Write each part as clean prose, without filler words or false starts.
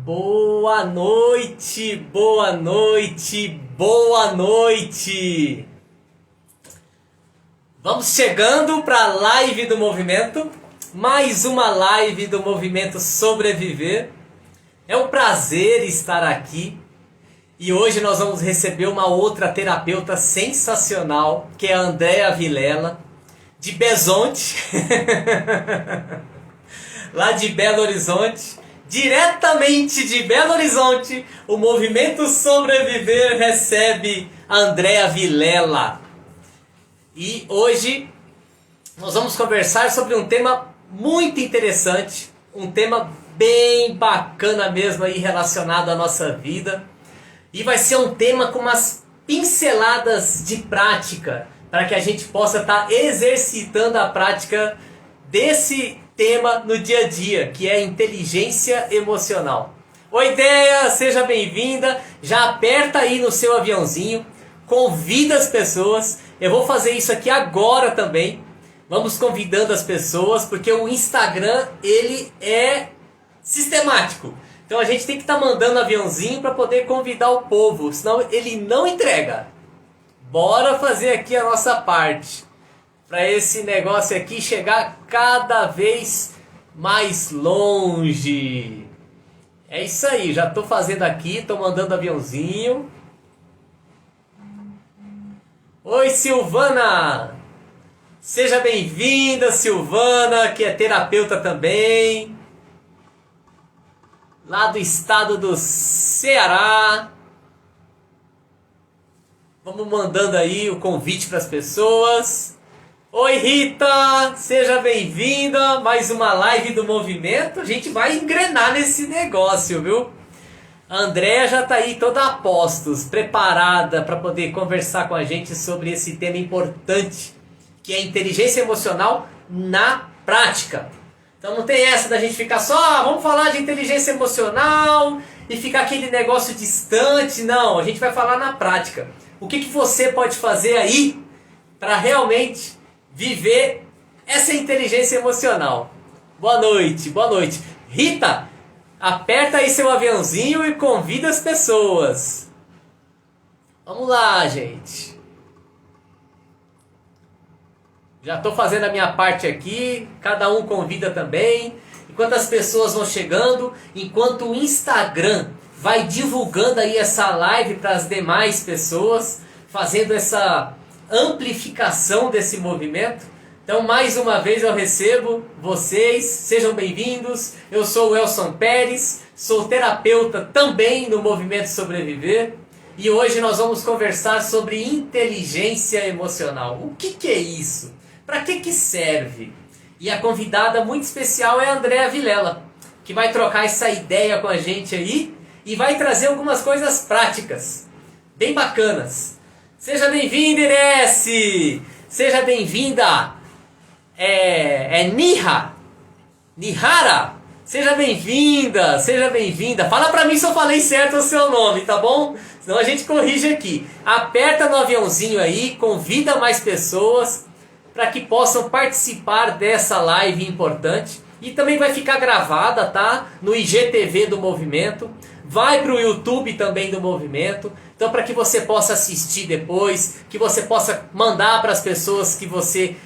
Boa noite, boa noite, boa noite! Vamos chegando para a live do movimento, mais uma live do movimento Sobreviver. É um prazer estar aqui e hoje nós vamos receber uma outra terapeuta sensacional, que é a Andrea Vilela, de Bezonte, lá de Belo Horizonte. Diretamente de Belo Horizonte, o Movimento Sobreviver recebe a Andrea Vilela. E hoje nós vamos conversar sobre um tema muito interessante, um tema bem bacana mesmo aí relacionado à nossa vida. E vai ser um tema com umas pinceladas de prática, para que a gente possa estar exercitando a prática desse tema no dia a dia, que é inteligência emocional. Oi, Ideia, seja bem-vinda. Já aperta aí no seu aviãozinho, convida as pessoas. Eu vou fazer isso aqui agora também. Vamos convidando as pessoas, porque o Instagram, ele é sistemático. Então a gente tem que estar mandando aviãozinho para poder convidar o povo, senão ele não entrega. Bora fazer aqui a nossa parte, para esse negócio aqui chegar cada vez mais longe. É isso aí, já estou fazendo aqui, estou mandando aviãozinho. Oi, Silvana! Seja bem-vinda, Silvana, que é terapeuta também, lá do estado do Ceará. Vamos mandando aí o convite para as pessoas. Oi, Rita, seja bem-vinda, mais uma live do movimento. A gente vai engrenar nesse negócio, viu? A Andrea já está aí toda a postos, preparada para poder conversar com a gente sobre esse tema importante, que é a inteligência emocional na prática. Então não tem essa da gente ficar só, vamos falar de inteligência emocional e ficar aquele negócio distante. Não, a gente vai falar na prática. O que você pode fazer aí para realmente viver essa inteligência emocional? Boa noite, boa noite. Rita, aperta aí seu aviãozinho e convida as pessoas. Vamos lá, gente. Já estou fazendo a minha parte aqui, cada um convida também. Enquanto as pessoas vão chegando, enquanto o Instagram vai divulgando aí essa live para as demais pessoas, fazendo essa amplificação desse movimento. Então, mais uma vez eu recebo vocês, sejam bem-vindos. Eu sou o Elson Pérez, sou terapeuta também no Movimento Sobreviver. E hoje nós vamos conversar sobre inteligência emocional. O que é isso? Para que serve? E a convidada muito especial é a Andrea Vilela, que vai trocar essa ideia com a gente aí e vai trazer algumas coisas práticas, bem bacanas. Seja bem-vinda, Irece! Seja bem-vinda, Nihara! Seja bem-vinda, seja bem-vinda. Fala pra mim se eu falei certo o seu nome, tá bom? Senão a gente corrige aqui. Aperta no aviãozinho aí, convida mais pessoas para que possam participar dessa live importante. E também vai ficar gravada, tá? No IGTV do Movimento. Vai para o YouTube também do Movimento. Então, para que você possa assistir depois, que você possa mandar para as pessoas que você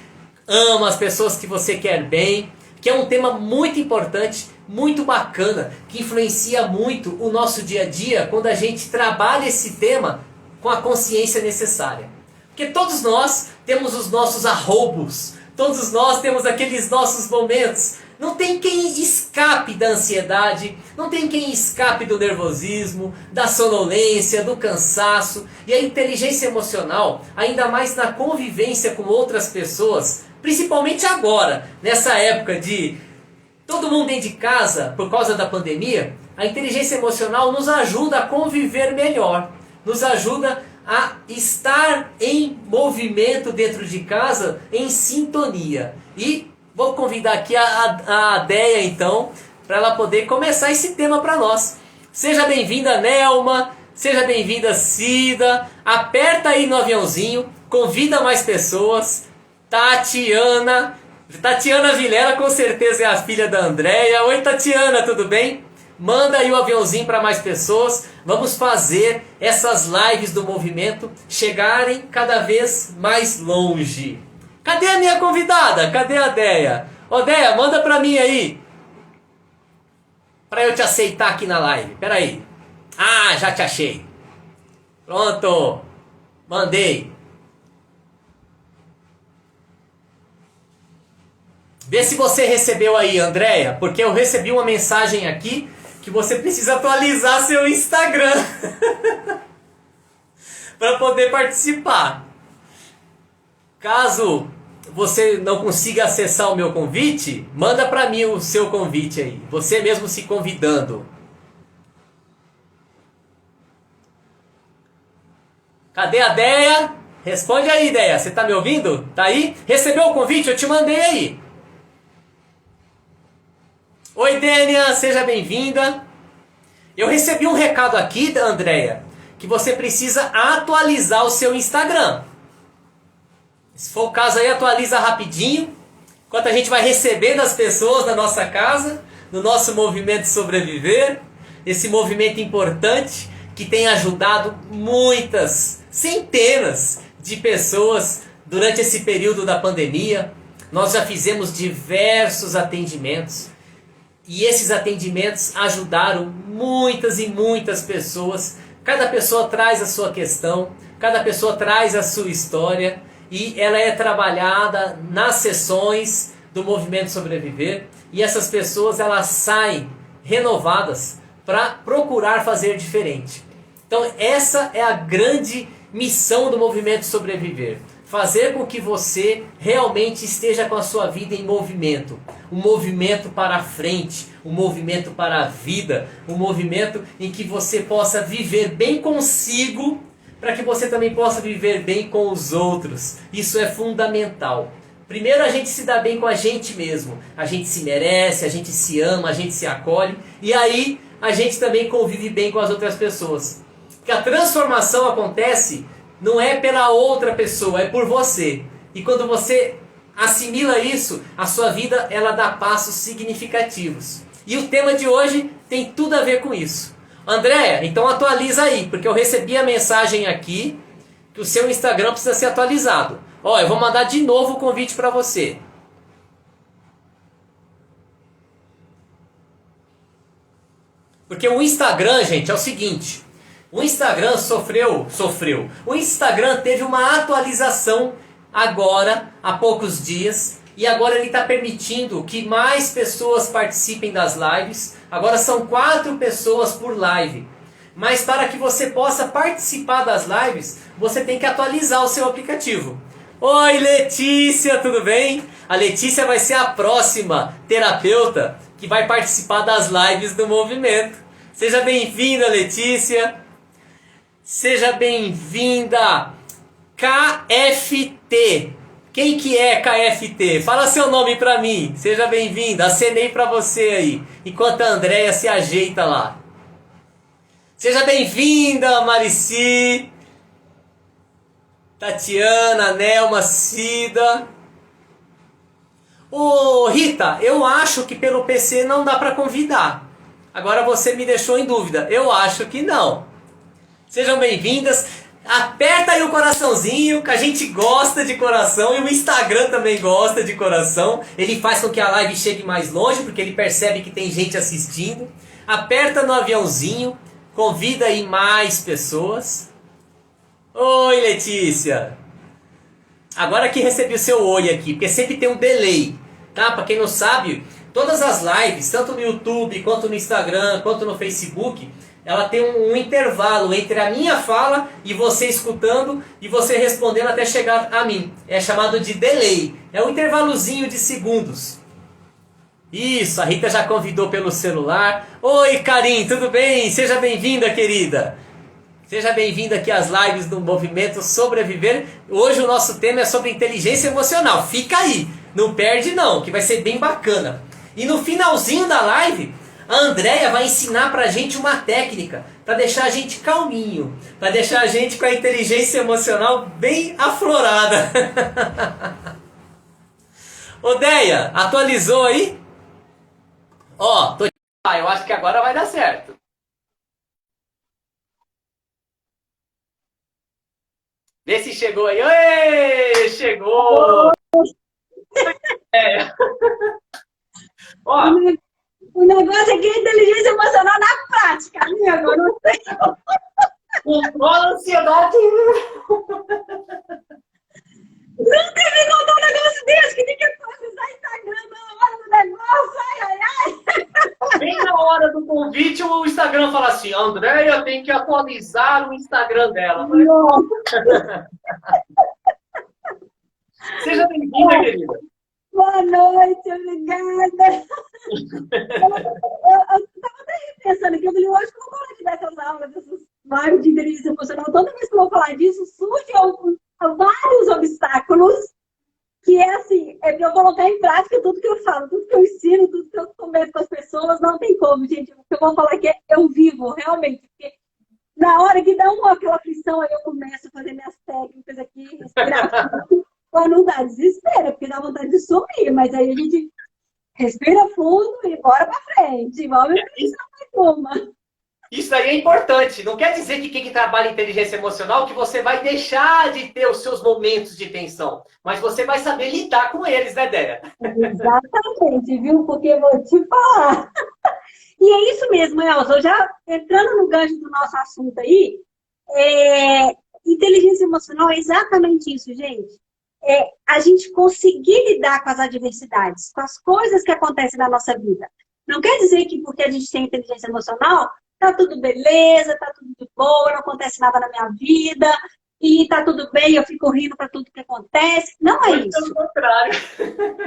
ama, as pessoas que você quer bem, que é um tema muito importante, muito bacana, que influencia muito o nosso dia a dia quando a gente trabalha esse tema com a consciência necessária. Porque todos nós temos os nossos arroubos, todos nós temos aqueles nossos momentos. Não tem quem escape da ansiedade, não tem quem escape do nervosismo, da sonolência, do cansaço. E a inteligência emocional, ainda mais na convivência com outras pessoas, principalmente agora, nessa época de todo mundo dentro de casa por causa da pandemia, a inteligência emocional nos ajuda a conviver melhor, nos ajuda a estar em movimento dentro de casa, em sintonia. E vou convidar aqui a Deia, então, para ela poder começar esse tema para nós. Seja bem-vinda, Nelma. Seja bem-vinda, Cida. Aperta aí no aviãozinho. Convida mais pessoas. Tatiana Vilela, com certeza é a filha da Andrea. Oi, Tatiana, tudo bem? Manda aí o aviãozinho para mais pessoas. Vamos fazer essas lives do movimento chegarem cada vez mais longe. Cadê a minha convidada? Cadê a Deia? Ô Deia, manda para mim aí. Para eu te aceitar aqui na live. Pera aí. Ah, já te achei. Pronto. Mandei. Vê se você recebeu aí, Andréia, porque eu recebi uma mensagem aqui que você precisa atualizar seu Instagram para poder participar. Caso você não consiga acessar o meu convite, manda para mim o seu convite aí, você mesmo se convidando. Cadê a Deia? Responde aí, Deia, você tá me ouvindo? Tá aí? Recebeu o convite? Eu te mandei aí. Oi, Dênia, seja bem-vinda. Eu recebi um recado aqui, Andréia, que você precisa atualizar o seu Instagram. Se for o caso aí, atualiza rapidinho, enquanto a gente vai recebendo as pessoas na nossa casa, no nosso movimento Sobreviver, esse movimento importante que tem ajudado muitas, centenas de pessoas durante esse período da pandemia. Nós já fizemos diversos atendimentos. E esses atendimentos ajudaram muitas e muitas pessoas. Cada pessoa traz a sua questão, cada pessoa traz a sua história e ela é trabalhada nas sessões do Movimento Sobreviver. E essas pessoas elas saem renovadas para procurar fazer diferente. Então essa é a grande missão do Movimento Sobreviver. Fazer com que você realmente esteja com a sua vida em movimento. Um movimento para a frente, um movimento para a vida, um movimento em que você possa viver bem consigo, para que você também possa viver bem com os outros. Isso é fundamental. Primeiro a gente se dá bem com a gente mesmo. A gente se merece, a gente se ama, a gente se acolhe. E aí a gente também convive bem com as outras pessoas. Porque a transformação acontece não é pela outra pessoa, é por você. E quando você assimila isso, a sua vida ela dá passos significativos. E o tema de hoje tem tudo a ver com isso. Andréia, então atualiza aí, porque eu recebi a mensagem aqui que o seu Instagram precisa ser atualizado. Ó, eu vou mandar de novo o convite para você. Porque o Instagram, gente, é o seguinte. O Instagram sofreu. O Instagram teve uma atualização agora, há poucos dias. E agora ele está permitindo que mais pessoas participem das lives. Agora são 4 pessoas por live. Mas para que você possa participar das lives, você tem que atualizar o seu aplicativo. Oi, Letícia, tudo bem? A Letícia vai ser a próxima terapeuta que vai participar das lives do movimento. Seja bem-vinda, Letícia. Seja bem-vinda, KFT. Quem que é KFT? Fala seu nome pra mim. Seja bem-vinda. Acenei pra você aí, enquanto a Andréia se ajeita lá. Seja bem-vinda, Marici. Tatiana, Nelma, Cida. Ô, Rita, eu acho que pelo PC não dá pra convidar. Agora você me deixou em dúvida. Eu acho que não. Sejam bem-vindas. Aperta aí o coraçãozinho, que a gente gosta de coração e o Instagram também gosta de coração. Ele faz com que a live chegue mais longe, porque ele percebe que tem gente assistindo. Aperta no aviãozinho, convida aí mais pessoas. Oi, Letícia. Agora que recebi o seu oi aqui, porque sempre tem um delay, tá? Para quem não sabe, todas as lives, tanto no YouTube, quanto no Instagram, quanto no Facebook, ela tem um intervalo entre a minha fala e você escutando e você respondendo até chegar a mim. É chamado de delay. É um intervalozinho de segundos. Isso, a Rita já convidou pelo celular. Oi, Karim, tudo bem? Seja bem-vinda, querida. Seja bem-vinda aqui às lives do Movimento Sobreviver. Hoje o nosso tema é sobre inteligência emocional. Fica aí, não perde não, que vai ser bem bacana. E no finalzinho da live, a Andréia vai ensinar pra gente uma técnica para deixar a gente calminho, para deixar a gente com a inteligência emocional bem aflorada. Ô, Deia, atualizou aí? Ó, eu acho que agora vai dar certo. Vê se chegou aí. Oi, chegou! É. Ó, O negócio aqui é inteligência emocional na prática, amigo. Não sei. controla a ansiedade. Nunca me contou um negócio desse, que ninguém pode usar Instagram na hora do negócio. Ai, ai, ai. Bem na hora do convite, o Instagram fala assim, Andréia tem que atualizar o Instagram dela. Falei, seja bem-vinda, querida. Boa noite, obrigada. Eu estava até pensando aqui, eu falei, hoje que eu vou falar de dessas aulas, desses vários de inteligência emocional, toda vez que eu vou falar disso, surgem vários obstáculos, que é assim, é para eu colocar em prática tudo que eu falo, tudo que eu ensino, tudo que eu comento com as pessoas, não tem como, gente. O que eu vou falar aqui é eu vivo, realmente, porque na hora que dá aquela aflição, aí eu começo a fazer minhas técnicas aqui, respirar, para não dar desespero, porque dá vontade de sumir, mas aí a gente respira fundo e bora para frente, envolve uma. Isso aí é importante. Não quer dizer que quem trabalha em inteligência emocional que você vai deixar de ter os seus momentos de tensão. Mas você vai saber lidar com eles, né, Déia? Exatamente, viu? Porque eu vou te falar. E é isso mesmo, Elza. Já entrando no gancho do nosso assunto aí, inteligência emocional é exatamente isso, gente. É a gente conseguir lidar com as adversidades, com as coisas que acontecem na nossa vida. Não quer dizer que porque a gente tem inteligência emocional, tá tudo beleza, tá tudo de boa, não acontece nada na minha vida, e tá tudo bem, eu fico rindo para tudo que acontece. Não é Muito isso. pelo contrário.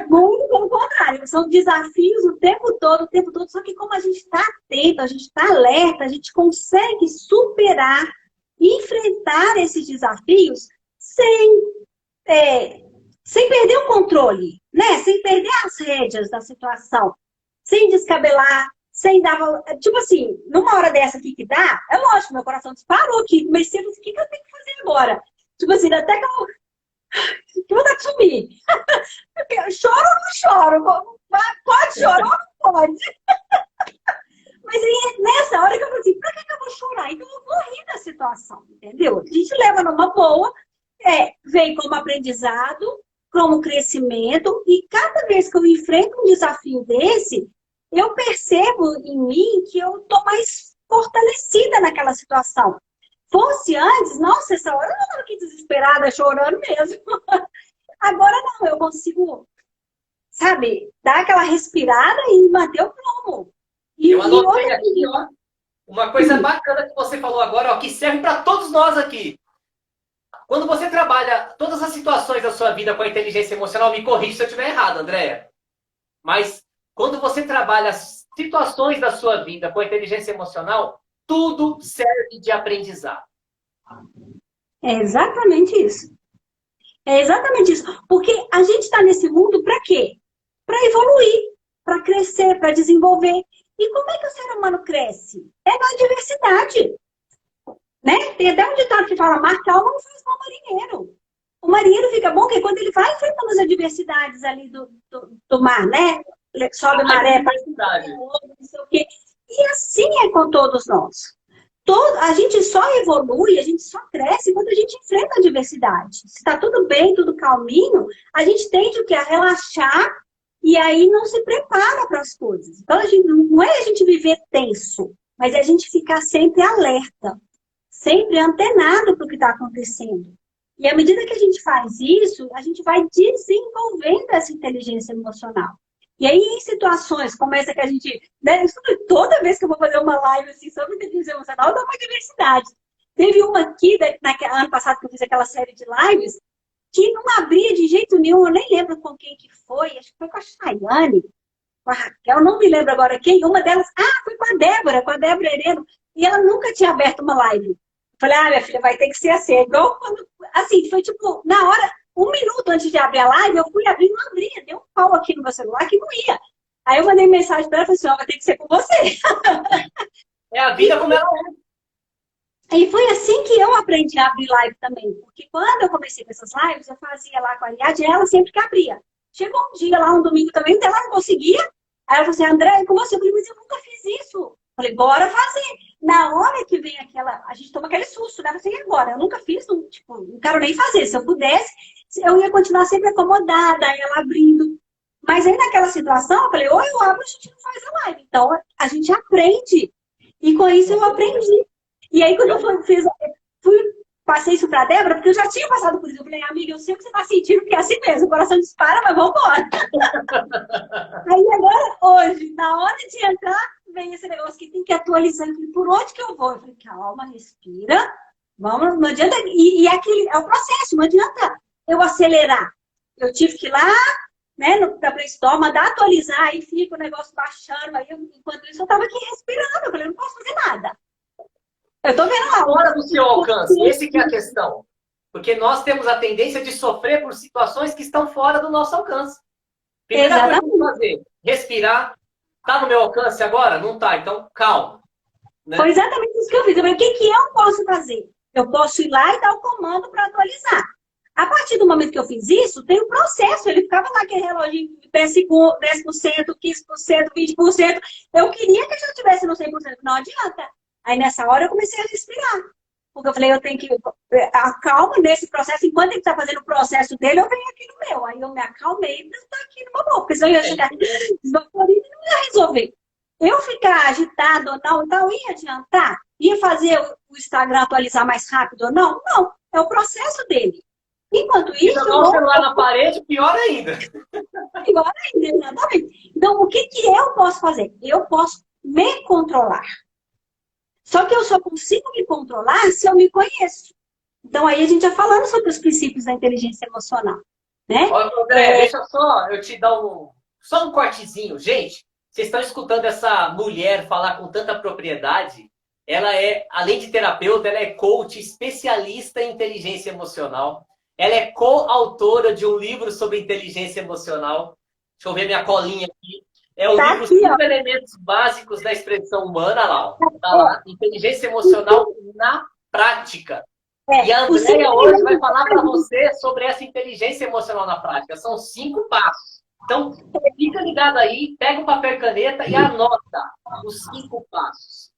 Muito pelo contrário. São desafios o tempo todo, só que como a gente está atento, a gente está alerta, a gente consegue superar, enfrentar esses desafios sem perder o controle, né? Sem perder as rédeas da situação, sem descabelar, sem dar... Tipo assim, numa hora dessa aqui que dá, é lógico, meu coração disparou aqui, comecei a pensar, o que eu tenho que fazer agora? Tipo assim, até que eu vou dar de sumir. Eu choro ou não choro? Pode chorar ou não pode? Mas aí, nessa hora que eu falei assim, pra que eu vou chorar? Então eu vou rir da situação, entendeu? A gente leva numa boa, vem como aprendizado, como crescimento, e cada vez que eu enfrento um desafio desse, eu percebo em mim que eu tô mais fortalecida naquela situação. Fosse antes, nossa, essa hora eu estava aqui desesperada, chorando mesmo. Agora não, eu consigo, sabe, dar aquela respirada e manter o prumo. Eu anotei aqui, ó, uma coisa bacana que você falou agora, ó, que serve para todos nós aqui. Quando você trabalha todas as situações da sua vida com a inteligência emocional, me corrija se eu estiver errado, Andréia. Mas quando você trabalha as situações da sua vida com a inteligência emocional, tudo serve de aprendizado. É exatamente isso. É exatamente isso. Porque a gente está nesse mundo para quê? Para evoluir, para crescer, para desenvolver. E como é que o ser humano cresce? É na diversidade. Né? Tem até um ditado que fala, mar calmo não faz bom marinheiro. O marinheiro fica bom porque quando ele vai enfrentando as adversidades ali do mar, né? Sobe maré, não sei o quê. E assim é com todos nós. A gente só evolui, a gente só cresce quando a gente enfrenta a adversidade. Se está tudo bem, tudo calminho, a gente tende o quê? A relaxar e aí não se prepara para as coisas. Então, não é a gente viver tenso, mas é a gente ficar sempre alerta, sempre antenado para o que está acontecendo. E à medida que a gente faz isso, a gente vai desenvolvendo essa inteligência emocional. E aí, em situações como essa que a gente... Né, toda vez que eu vou fazer uma live assim, sobre inteligência emocional, dá uma diversidade. Teve uma aqui, ano passado, que eu fiz aquela série de lives, que não abria de jeito nenhum, eu nem lembro com quem que foi, acho que foi com a Chayane, com a Raquel, não me lembro agora quem, uma delas, foi com a Débora Hereno, e ela nunca tinha aberto uma live. Falei, minha filha, vai ter que ser assim. Igual quando, assim, foi tipo, na hora, 1 minuto antes de abrir a live, eu fui abrir e não abria. Deu um pau aqui no meu celular que não ia. Aí eu mandei mensagem para ela e falei assim, vai ter que ser com você. É a vida como ela é. E foi assim que eu aprendi a abrir live também. Porque quando eu comecei com essas lives, eu fazia lá com a Ariadne, ela sempre que abria. Chegou um dia lá, um domingo também, ela não conseguia. Aí ela falou assim, André, com você? Eu falei, mas eu nunca fiz isso. falei, bora fazer. Na hora que vem aquela, a gente toma aquele susto, né? Eu falei, e agora? Eu nunca fiz, não, tipo, não quero nem fazer. Se eu pudesse, eu ia continuar sempre acomodada, ela abrindo. Mas aí naquela situação, eu falei, ou eu abro, a gente não faz a live. Então, a gente aprende. E com isso eu aprendi. E aí, quando passei isso pra Débora, porque eu já tinha passado por isso. Eu falei, amiga, eu sei o que você tá sentindo, porque é assim mesmo, o coração dispara, mas vamos embora. Aí agora, hoje, na hora de entrar, vem esse negócio que tem que atualizar. Eu falei, por onde que eu vou? Eu falei, calma, respira. Vamos, não adianta. E aquele, é o processo, não adianta eu acelerar. Eu tive que ir lá, né, na Play Store, mandar atualizar, aí fica o negócio baixando. Aí, enquanto isso, eu tava aqui respirando. Eu falei, eu não posso fazer nada. Eu tô vendo lá. Fora do seu alcance, esse que é a questão. Porque nós temos a tendência de sofrer por situações que estão fora do nosso alcance. Primeira coisa que eu vou fazer, respirar. Tá no meu alcance agora? Não tá, então calma. Né? Foi exatamente isso que eu fiz. Eu falei, o que que eu posso fazer? Eu posso ir lá e dar o comando para atualizar. A partir do momento que eu fiz isso, tem um processo. Ele ficava lá aquele reloginho de 10%, 15%, 20%. Eu queria que eu já estivesse no 100%. Não adianta. Aí nessa hora eu comecei a respirar. Porque eu falei, eu tenho que acalma nesse processo. Enquanto ele está fazendo o processo dele, eu venho aqui no meu. Aí eu me acalmei para estar aqui numa boa. Porque senão eu ia chegar desvaporida e não ia resolver. Eu ficar agitado ou não ia adiantar? Ia fazer o Instagram atualizar mais rápido ou não? Não. É o processo dele. Enquanto isso... Se o celular na parede, pior ainda. Pior ainda, exatamente. Então, o que que eu posso fazer? Eu posso me controlar. Só que eu só consigo me controlar se eu me conheço. Então, aí a gente já falando sobre os princípios da inteligência emocional. Né? Olha, André, deixa só eu te dar só um cortezinho. Gente, vocês estão escutando essa mulher falar com tanta propriedade. Ela é, além de terapeuta, ela é coach, especialista em inteligência emocional. Ela é coautora de um livro sobre inteligência emocional. Deixa eu ver minha colinha aqui. É o livro aqui, 5 Elementos Básicos da Expressão Humana, lá. Ó. Tá lá. Inteligência Emocional na Prática. E a Andréia hoje vai falar para você sobre essa inteligência emocional na prática. São 5 passos. Então, fica ligado aí, pega o papel e caneta e anota os 5 passos.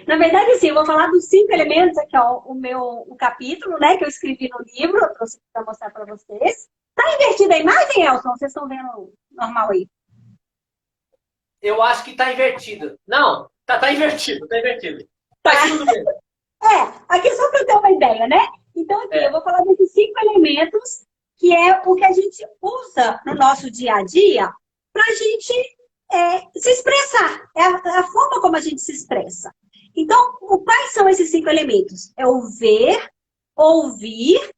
Na verdade, assim, eu vou falar dos 5 elementos, aqui, ó, o capítulo, né, que eu escrevi no livro, eu trouxe para mostrar para vocês. Tá invertida a imagem, Elson? Vocês estão vendo normal aí? Eu acho que tá invertido. Não, tá invertido, tá invertido. Tá tudo bem. Aqui só para ter uma ideia, né? Então, aqui, eu vou falar desses 5 elementos, que é o que a gente usa no nosso dia a dia para a gente se expressar. É a forma como a gente se expressa. Então, quais são esses 5 elementos? É o ver, ouvir,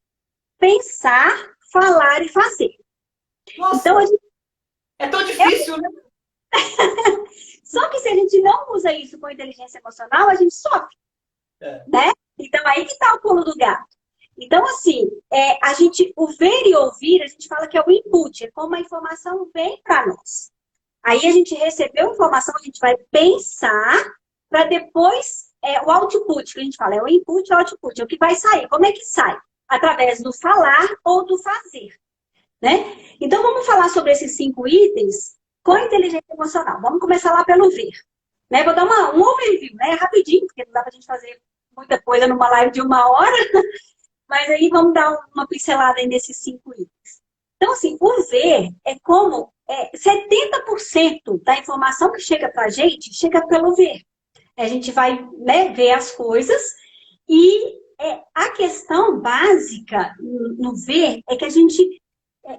pensar, falar e fazer. Nossa, então, é tão difícil, né? Só que se a gente não usa isso com inteligência emocional, a gente sofre. Né? Então, aí que está o pulo do gato. Então, assim, o ver e ouvir, a gente fala que é o input, é como a informação vem para nós. Aí a gente recebeu a informação, a gente vai pensar para depois, o output que a gente fala, é o input e o output, é o que vai sair. Como é que sai? Através do falar ou do fazer. Né? Então, vamos falar sobre esses 5 itens com inteligência emocional. Vamos começar lá pelo ver. Né? Vou dar um overview, né? Rapidinho, porque não dá para a gente fazer muita coisa numa live de 1 hora, mas aí vamos dar uma pincelada aí nesses 5 itens. Então, assim, o ver é como 70% da informação que chega para a gente chega pelo ver. A gente vai, né, ver as coisas e a questão básica no ver é que a gente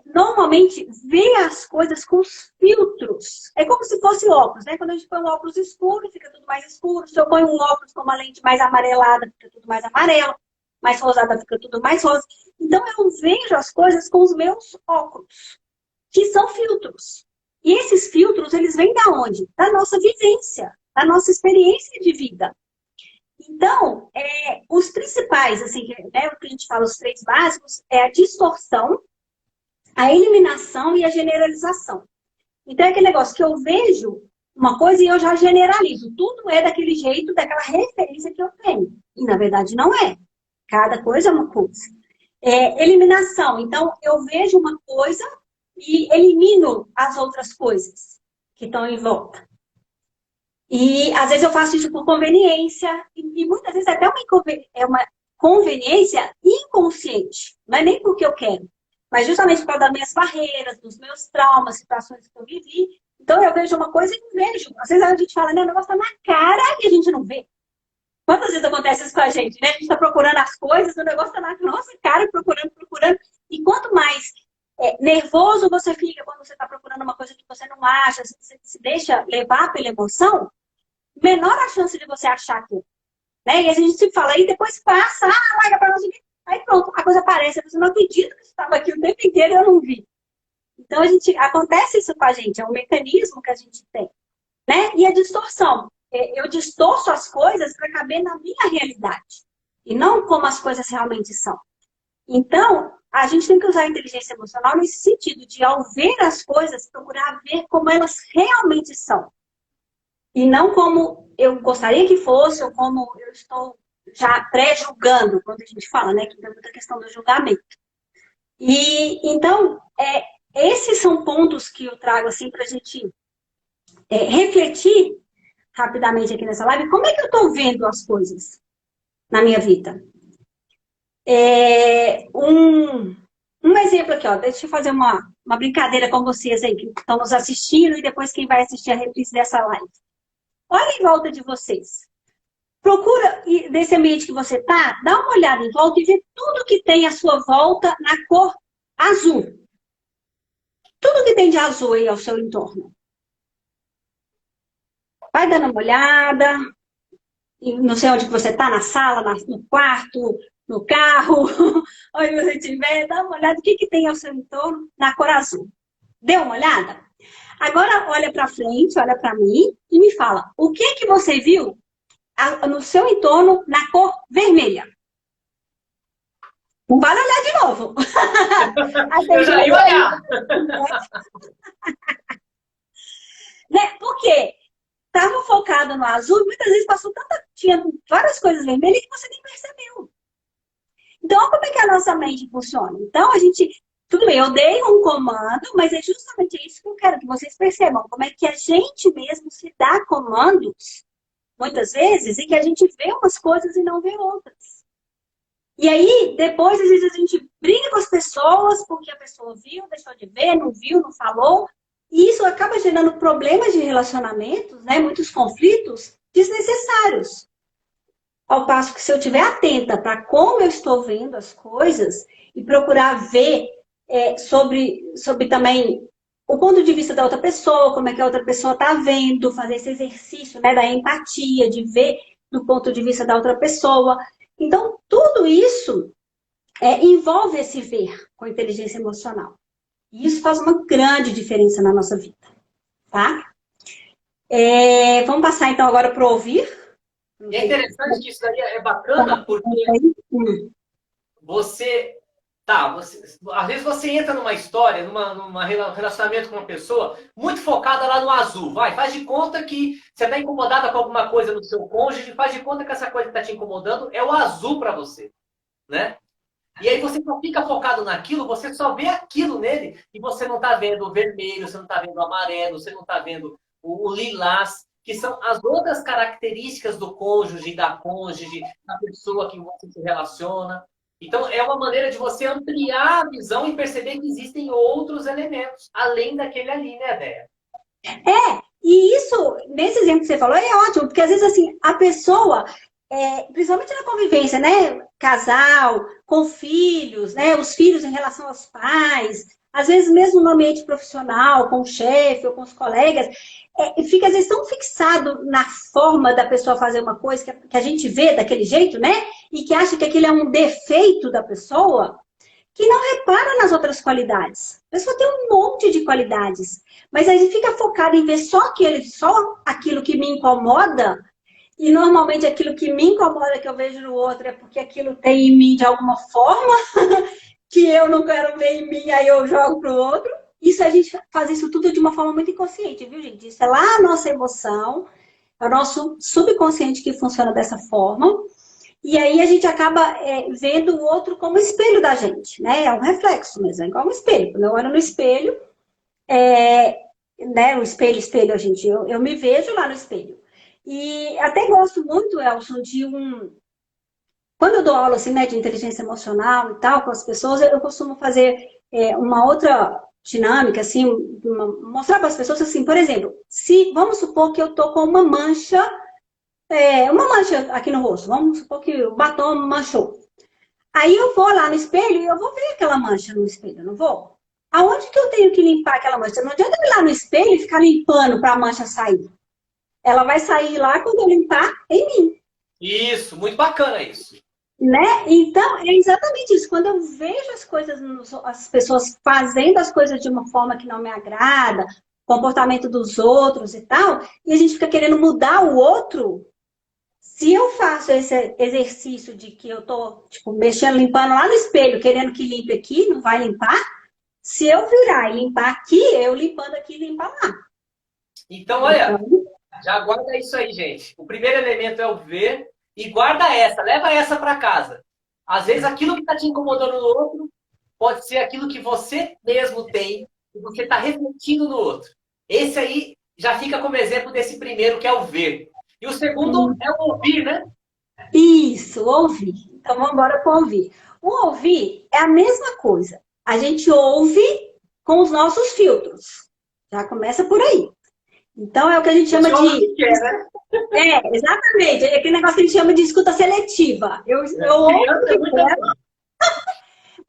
normalmente vê as coisas com os filtros. É como se fosse óculos, né? Quando a gente põe um óculos escuro, fica tudo mais escuro. Se eu ponho um óculos com uma lente mais amarelada, fica tudo mais amarelo. Mais rosada, fica tudo mais rosa. Então, eu vejo as coisas com os meus óculos, que são filtros. E esses filtros, eles vêm da onde? Da nossa vivência, da nossa experiência de vida. Então, os principais, assim, né, o que a gente fala, os 3 básicos, é a distorção, a eliminação e a generalização. Então, é aquele negócio que eu vejo uma coisa e eu já generalizo. Tudo é daquele jeito, daquela referência que eu tenho. E, na verdade, não é. Cada coisa é uma coisa. Eliminação. Então, eu vejo uma coisa e elimino as outras coisas que estão em volta. E às vezes eu faço isso por conveniência, e muitas vezes até é uma conveniência inconsciente. Não é nem porque eu quero, mas justamente por causa das minhas barreiras, dos meus traumas, situações que eu vivi. Então eu vejo uma coisa e não vejo. Às vezes a gente fala, né, o negócio tá na cara e a gente não vê. Quantas vezes acontece isso com a gente, né? A gente está procurando as coisas, o negócio está na nossa cara, procurando, procurando. E quanto mais nervoso você fica quando você está procurando uma coisa que você não acha, você se deixa levar pela emoção, menor a chance de você achar aquilo. Né? E a gente sempre fala, aí depois passa, larga para nós. Aí pronto, a coisa aparece. Você não acredita que estava aqui o tempo inteiro e eu não vi. Então acontece isso com a gente, é um mecanismo que a gente tem. Né? E a distorção. Eu distorço as coisas para caber na minha realidade. E não como as coisas realmente são. Então, a gente tem que usar a inteligência emocional nesse sentido de, ao ver as coisas, procurar ver como elas realmente são. E não como eu gostaria que fosse, ou como eu estou já pré-julgando, quando a gente fala, né? Que tem muita questão do julgamento. E, então, esses são pontos que eu trago, assim, para a gente refletir rapidamente aqui nessa live. Como é que eu estou vendo as coisas na minha vida? Um exemplo aqui, ó. Deixa eu fazer uma brincadeira com vocês aí, que estão nos assistindo, e depois quem vai assistir a reprise dessa live. Olha em volta de vocês. Procura, nesse ambiente que você está, dá uma olhada em volta e vê tudo que tem à sua volta na cor azul. Tudo que tem de azul aí ao seu entorno. Vai dando uma olhada. Não sei onde você está, na sala, no quarto, no carro, onde você estiver, dá uma olhada o que tem ao seu entorno na cor azul. Deu uma olhada? Agora olha para frente, olha para mim e me fala, o que você viu no seu entorno na cor vermelha? Não vale olhar de novo. Eu já ia olhar. Né? Por quê? Estava focado no azul e muitas vezes tinha várias coisas vermelhas que você nem percebeu. Então, como é que a nossa mente funciona? Então, tudo bem, eu dei um comando, mas é justamente isso que eu quero que vocês percebam. Como é que a gente mesmo se dá comandos, muitas vezes, e que a gente vê umas coisas e não vê outras. E aí, depois, às vezes, a gente briga com as pessoas porque a pessoa viu, deixou de ver, não viu, não falou. E isso acaba gerando problemas de relacionamentos, né? Muitos conflitos desnecessários. Ao passo que se eu estiver atenta para como eu estou vendo as coisas e procurar ver sobre também o ponto de vista da outra pessoa, como é que a outra pessoa está vendo, fazer esse exercício, né, da empatia, de ver do ponto de vista da outra pessoa. Então, tudo isso envolve esse ver com inteligência emocional. E isso faz uma grande diferença na nossa vida, tá? Vamos passar então agora para o ouvir. E é interessante que isso daí é bacana, porque você... às vezes você entra numa história, num relacionamento com uma pessoa muito focada lá no azul. Faz de conta que você está incomodada com alguma coisa no seu cônjuge, faz de conta que essa coisa que está te incomodando é o azul para você, né? E aí você só fica focado naquilo, você só vê aquilo nele, e você não está vendo o vermelho, você não está vendo o amarelo, você não está vendo o lilás, que são as outras características do cônjuge, da cônjuge, da pessoa que você se relaciona. Então, é uma maneira de você ampliar a visão e perceber que existem outros elementos, além daquele ali, né, Déia? E isso, nesse exemplo que você falou, é ótimo, porque às vezes, assim, a pessoa, principalmente na convivência, né, casal, com filhos, né, os filhos em relação aos pais, às vezes mesmo no ambiente profissional, com o chefe ou com os colegas, fica às vezes tão fixado na forma da pessoa fazer uma coisa que a gente vê daquele jeito, né? E que acha que aquilo é um defeito da pessoa, que não repara nas outras qualidades. A pessoa tem um monte de qualidades, mas aí fica focado em ver só aquilo que me incomoda, e normalmente aquilo que me incomoda que eu vejo no outro é porque aquilo tem em mim de alguma forma que eu não quero ver em mim, aí eu jogo pro outro. Isso a gente faz isso tudo de uma forma muito inconsciente, viu, gente? Isso é lá a nossa emoção, é o nosso subconsciente que funciona dessa forma. E aí a gente acaba vendo o outro como espelho da gente, né? É um reflexo mesmo, é igual um espelho. Quando eu olho no espelho, né? O espelho, a gente, eu me vejo lá no espelho. E até gosto muito, Elson, de um... Quando eu dou aula assim, né, de inteligência emocional e tal, com as pessoas, eu costumo fazer uma outra dinâmica, assim, mostrar para as pessoas assim, por exemplo, se vamos supor que eu tô com uma mancha aqui no rosto, vamos supor que o batom manchou. Aí eu vou lá no espelho e eu vou ver aquela mancha no espelho, não vou? Aonde que eu tenho que limpar aquela mancha? Não adianta eu ir lá no espelho e ficar limpando para a mancha sair. Ela vai sair lá quando eu limpar em mim. Isso, muito bacana isso. Né? Então, é exatamente isso. Quando eu vejo as coisas, as pessoas fazendo as coisas de uma forma que não me agrada, comportamento dos outros e tal, e a gente fica querendo mudar o outro, se eu faço esse exercício de que eu tô, tipo, mexendo, limpando lá no espelho, querendo que limpe aqui, não vai limpar, se eu virar e limpar aqui, eu limpando aqui, limpa lá. Então, olha, Então, já guarda isso aí, gente. O primeiro elemento é o ver e guarda essa, leva essa para casa. Às vezes aquilo que está te incomodando no outro pode ser aquilo que você mesmo tem e você está refletindo no outro. Esse aí já fica como exemplo desse primeiro, que é o ver. E o segundo é o ouvir, né? isso, ouvir. Então, vamos embora para ouvir. O ouvir é a mesma coisa. A gente ouve com os nossos filtros. Já começa por aí. Então, é o que a gente chama Você ouve o de... que quer, né? Exatamente. É aquele negócio que a gente chama de escuta seletiva. Eu ouço o Criança é que muito quero, assim.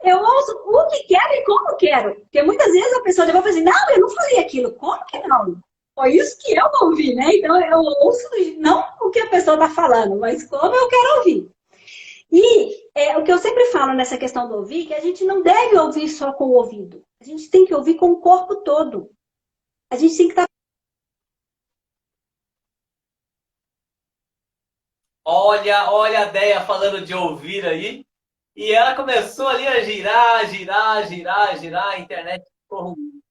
eu ouço o que quero e como quero. Porque muitas vezes a pessoa já vai fazer, não, eu não falei aquilo. Como que não? Foi isso que eu ouvi, né? Então, eu ouço não o que a pessoa está falando, mas como eu quero ouvir. E o que eu sempre falo nessa questão do ouvir, que a gente não deve ouvir só com o ouvido. A gente tem que ouvir com o corpo todo. A gente tem que estar... Olha a Deia falando de ouvir aí. E ela começou ali a girar, a internet ficou ruim.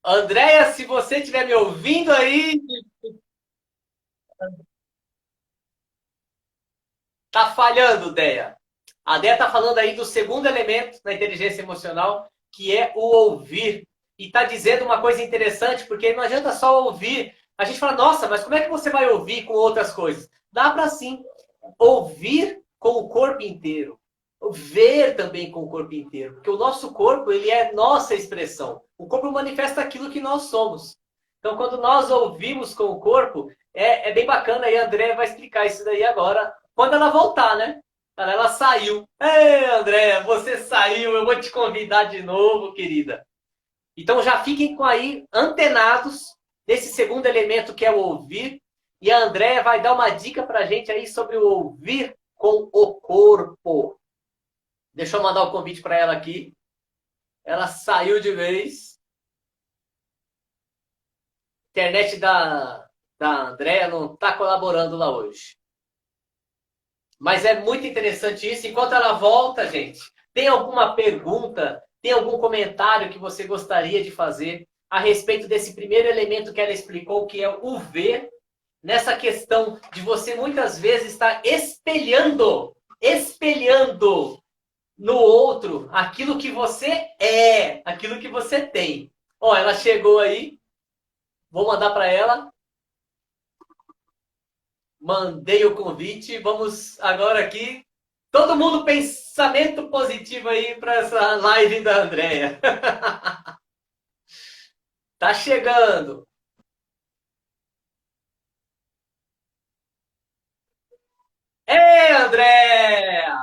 Andréia, se você estiver me ouvindo aí, tá falhando, Deia. A Deia tá falando aí do segundo elemento da inteligência emocional, que é o ouvir. E tá dizendo uma coisa interessante, porque não adianta só ouvir. A gente fala, nossa, mas como é que você vai ouvir com outras coisas? Dá para sim ouvir com o corpo inteiro. Ver também com o corpo inteiro. Porque o nosso corpo, ele é nossa expressão. O corpo manifesta aquilo que nós somos. Então, quando nós ouvimos com o corpo, é bem bacana. E a André vai explicar isso daí agora, quando ela voltar, né? Ela saiu. Ei, André, você saiu. Eu vou te convidar de novo, querida. Então, já fiquem com aí antenados desse segundo elemento que é o ouvir. E a Andréia vai dar uma dica para a gente aí sobre o ouvir com o corpo. Deixa eu mandar o convite para ela aqui. Ela saiu de vez. A internet da Andréia não está colaborando lá hoje. Mas é muito interessante isso. Enquanto ela volta, gente, tem alguma pergunta, tem algum comentário que você gostaria de fazer a respeito desse primeiro elemento que ela explicou, que é o ver, nessa questão de você muitas vezes estar espelhando no outro aquilo que você é, aquilo que você tem. Ó, ela chegou aí, vou mandar para ela. Mandei o convite, vamos agora aqui. Todo mundo pensamento positivo aí para essa live da Andréia. Tá chegando. Ei, Andréia!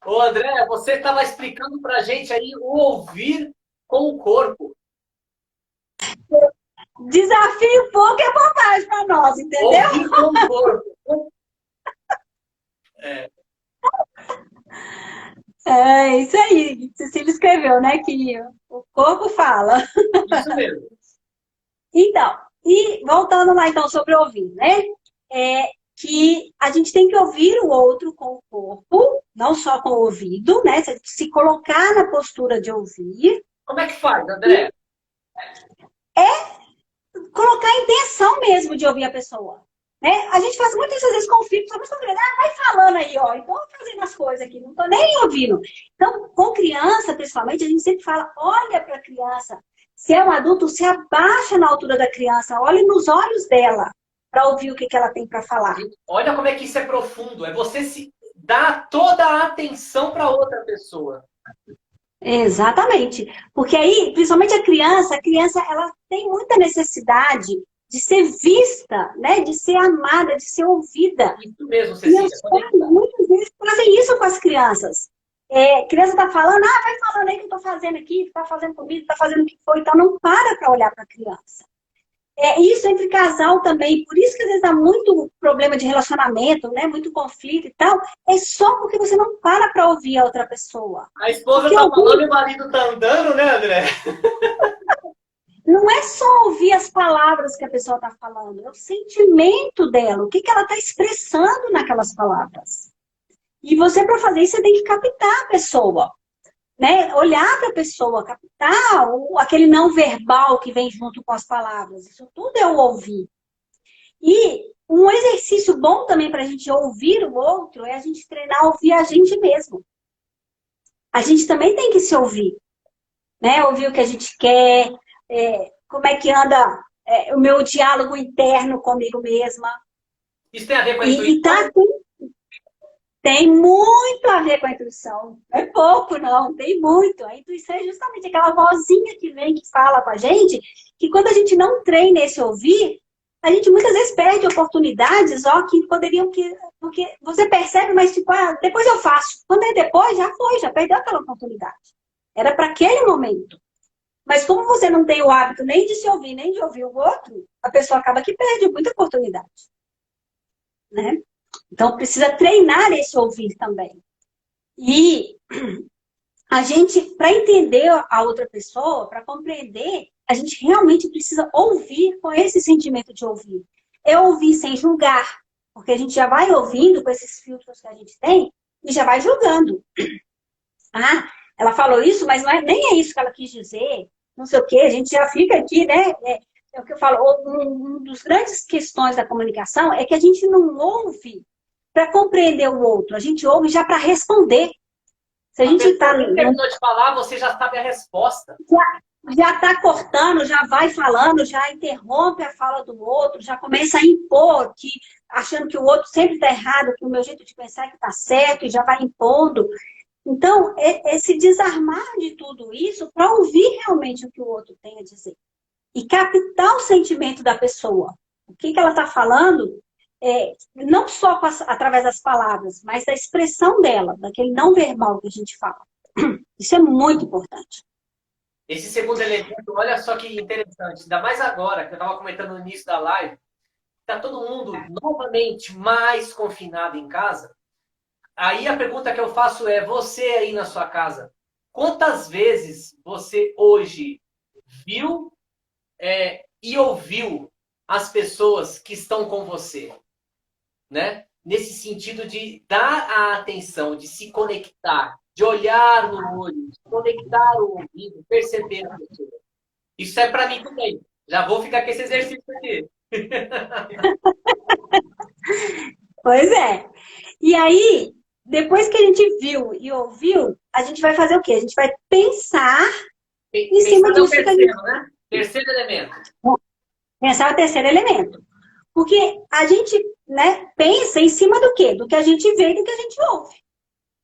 Ô, Andréia, você estava explicando para a gente aí o ouvir com o corpo. Desafio pouco é vantagem para nós, entendeu? Ouvir com o corpo. É, É isso aí. Cecília escreveu, né? Que o corpo fala. isso mesmo. Então, e voltando lá então sobre ouvir, né? É que a gente tem que ouvir o outro com o corpo, não só com o ouvido, né? Se colocar na postura de ouvir, Como é que faz, André? colocar a intenção mesmo de ouvir a pessoa. Né? A gente faz muitas vezes conflito, só pessoa grande, vai falando aí, ó, então fazendo as coisas aqui, não tô nem ouvindo. Então, com criança, principalmente, a gente sempre fala, olha para a criança, Se é um adulto, se abaixa na altura da criança, olhe nos olhos dela para ouvir o que ela tem para falar. Olha como é que isso é profundo. É você se dar toda a atenção para outra pessoa. Exatamente. Porque aí, principalmente a criança, ela tem muita necessidade de ser vista, né? De ser amada, de ser ouvida. Isso mesmo, E Cecília. os pais, muitas vezes, fazem isso com as crianças. A criança está falando, vai falando aí o que eu estou fazendo aqui, o que está fazendo comigo, está fazendo o que foi, então não para olhar para a criança. Isso entre casal também, por isso que às vezes dá muito problema de relacionamento, né? Muito conflito e tal, é só porque você não para ouvir a outra pessoa. A esposa está falando e o marido está andando, né, André? Não é só ouvir as palavras que a pessoa está falando, é o sentimento dela, o que ela está expressando naquelas palavras. E você, para fazer isso, você tem que captar a pessoa. Né? Olhar para a pessoa, captar aquele não verbal que vem junto com as palavras. Isso tudo é o ouvir. E um exercício bom também para a gente ouvir o outro é a gente treinar a ouvir a gente mesmo. A gente também tem que se ouvir. Né? Ouvir o que a gente quer, como é que anda o meu diálogo interno comigo mesma. Isso tem a ver com a intuição? Tem muito a ver com a intuição. Não é pouco, não. Tem muito. A intuição é justamente aquela vozinha que vem, que fala com a gente, que quando a gente não treina esse ouvir, a gente muitas vezes perde oportunidades, que poderiam... Porque você percebe, mas tipo, depois eu faço. Quando é depois, já foi, já perdeu aquela oportunidade. Era para aquele momento. Mas como você não tem o hábito nem de se ouvir, nem de ouvir o outro, a pessoa acaba que perde muita oportunidade. Né? Então, precisa treinar esse ouvir também. E a gente, para entender a outra pessoa, para compreender, a gente realmente precisa ouvir com esse sentimento de ouvir. É ouvir sem julgar, porque a gente já vai ouvindo com esses filtros que a gente tem e já vai julgando. Ela falou isso, mas nem é isso que ela quis dizer, não sei o quê, a gente já fica aqui, né? É o que eu falo, uma das grandes questões da comunicação é que a gente não ouve para compreender o outro, a gente ouve já para responder. Se a gente está... terminou de falar, você já sabe a resposta. Já está cortando, já vai falando, já interrompe a fala do outro, já começa a impor, achando que o outro sempre está errado, que o meu jeito de pensar é que está certo, e já vai impondo. Então, se desarmar de tudo isso para ouvir realmente o que o outro tem a dizer. E captar o sentimento da pessoa. O que ela está falando, não só através das palavras, mas da expressão dela, daquele não verbal que a gente fala. Isso é muito importante. Esse segundo elemento, olha só que interessante, ainda mais agora, que eu estava comentando no início da live, está todo mundo novamente mais confinado em casa. Aí a pergunta que eu faço é, você aí na sua casa, quantas vezes você hoje viu e ouviu as pessoas que estão com você? Né? Nesse sentido de dar a atenção, de se conectar, de olhar no olho, de conectar o ouvido, perceber a pessoa. Isso é para mim também. Já vou ficar com esse exercício aqui. Pois é. E aí, depois que a gente viu e ouviu, a gente vai fazer o quê? A gente vai pensar em cima disso. Né? Terceiro elemento. Pensar é o terceiro elemento. Porque a gente, né, pensa em cima do quê? Do que a gente vê e do que a gente ouve.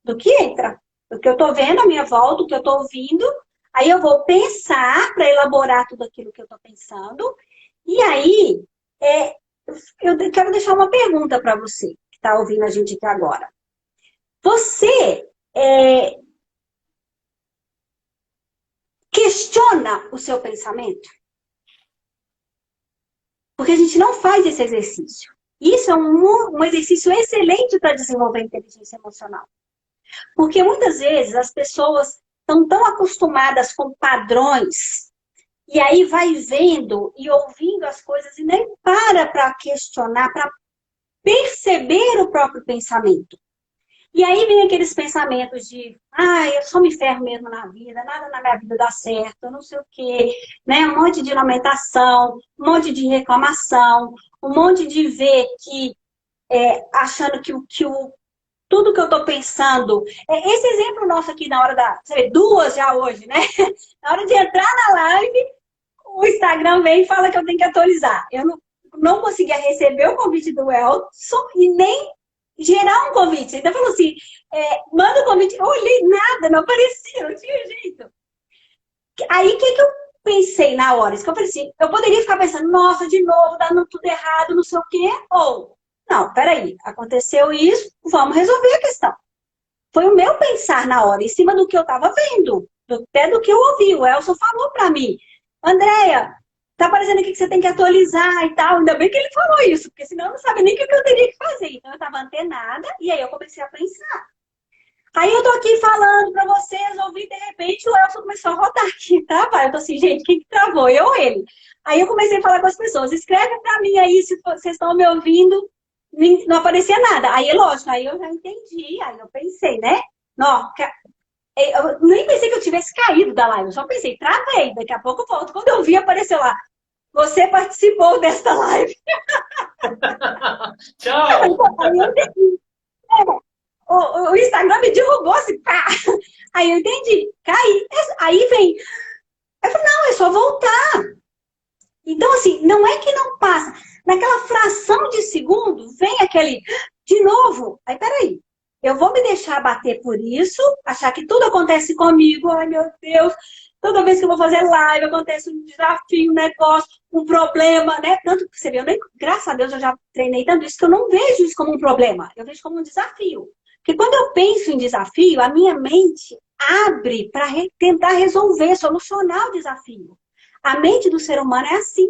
Do que entra. Do que eu estou vendo à minha volta, do que eu estou ouvindo. Aí eu vou pensar para elaborar tudo aquilo que eu estou pensando. E aí, eu quero deixar uma pergunta para você, que está ouvindo a gente aqui agora. Você questiona o seu pensamento? Porque a gente não faz esse exercício. Isso é um exercício excelente para desenvolver a inteligência emocional. Porque muitas vezes as pessoas estão tão acostumadas com padrões, e aí vai vendo e ouvindo as coisas e nem para questionar, para perceber o próprio pensamento. E aí vem aqueles pensamentos de, eu só me ferro mesmo na vida, nada na minha vida dá certo, não sei o quê, né? Um monte de lamentação, um monte de reclamação, um monte de ver que, achando que tudo que eu estou pensando... Esse exemplo nosso aqui na hora você vê, 2 já hoje, né? Na hora de entrar na live, Instagram vem e fala que eu tenho que atualizar. Eu não conseguia receber o convite do Elson e nem gerar um convite. Então falou assim, manda o convite. Eu olhei nada, não aparecia, não tinha jeito. Aí o que eu pensei na hora? Isso que eu falei assim, eu poderia ficar pensando, nossa, de novo, dando tudo errado, não sei o quê. Ou, não, peraí, aconteceu isso, vamos resolver a questão. Foi o meu pensar na hora, em cima do que eu estava vendo, até do que eu ouvi. O Elson falou para mim, Andréia, tá aparecendo aqui que você tem que atualizar e tal. Ainda bem que ele falou isso, porque senão eu não sabia nem o que eu teria que fazer. Então eu estava antenada e aí eu comecei a pensar. Aí eu tô aqui falando para vocês, ouvi, de repente o Elson começou a rodar aqui, tá, pai? Eu tô assim, gente, quem que travou? Eu ou ele? Aí eu comecei a falar com as pessoas, escreve para mim aí se vocês estão me ouvindo. Não aparecia nada. Aí, lógico, aí eu já entendi, aí eu pensei, né? Não, eu nem pensei que eu tivesse caído da live, eu só pensei, travei, daqui a pouco eu volto. Quando eu vi, apareceu lá, você participou desta live. Tchau! Aí eu entendi. O Instagram me derrubou assim, pá! Aí eu entendi, caí. Aí vem, eu falei, não, é só voltar. Então, assim, não é que não passa. Naquela fração de segundo, vem aquele, de novo. Aí, peraí, eu vou me deixar bater por isso, achar que tudo acontece comigo. Ai, meu Deus, toda vez que eu vou fazer live, acontece um desafio, um negócio, um problema, né? Tanto que você vê, graças a Deus eu já treinei tanto isso que eu não vejo isso como um problema, eu vejo como um desafio. Porque quando eu penso em desafio, a minha mente abre para tentar resolver, solucionar o desafio. A mente do ser humano é assim.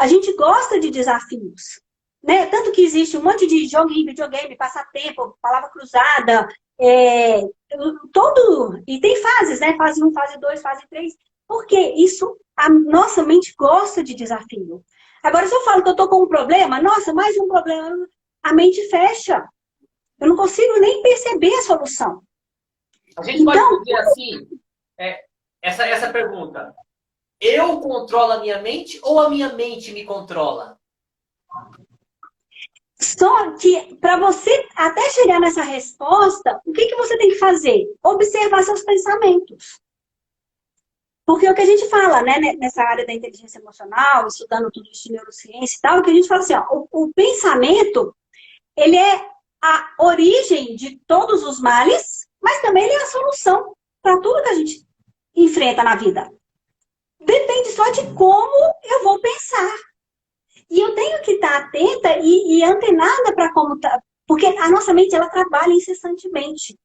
A gente gosta de desafios, né? Tanto que existe um monte de joguinho, videogame, passatempo, palavra cruzada, e tem fases, né? Fase 1, fase 2, fase 3. Porque isso, a nossa mente gosta de desafio. Agora, se eu falo que eu tô com um problema, nossa, mais um problema, a mente fecha. Eu não consigo nem perceber a solução. A gente pode dizer assim, essa pergunta. Eu controlo a minha mente ou a minha mente me controla? Só que para você até chegar nessa resposta, o que você tem que fazer? Observar seus pensamentos. Porque o que a gente fala, né, nessa área da inteligência emocional, estudando tudo isso de neurociência e tal, o que a gente fala assim, ó, o pensamento, ele é a origem de todos os males, mas também ele é a solução para tudo que a gente enfrenta na vida. Depende só de como eu vou pensar. E eu tenho que estar atenta e antenada para como tá. Porque a nossa mente, ela trabalha incessantemente.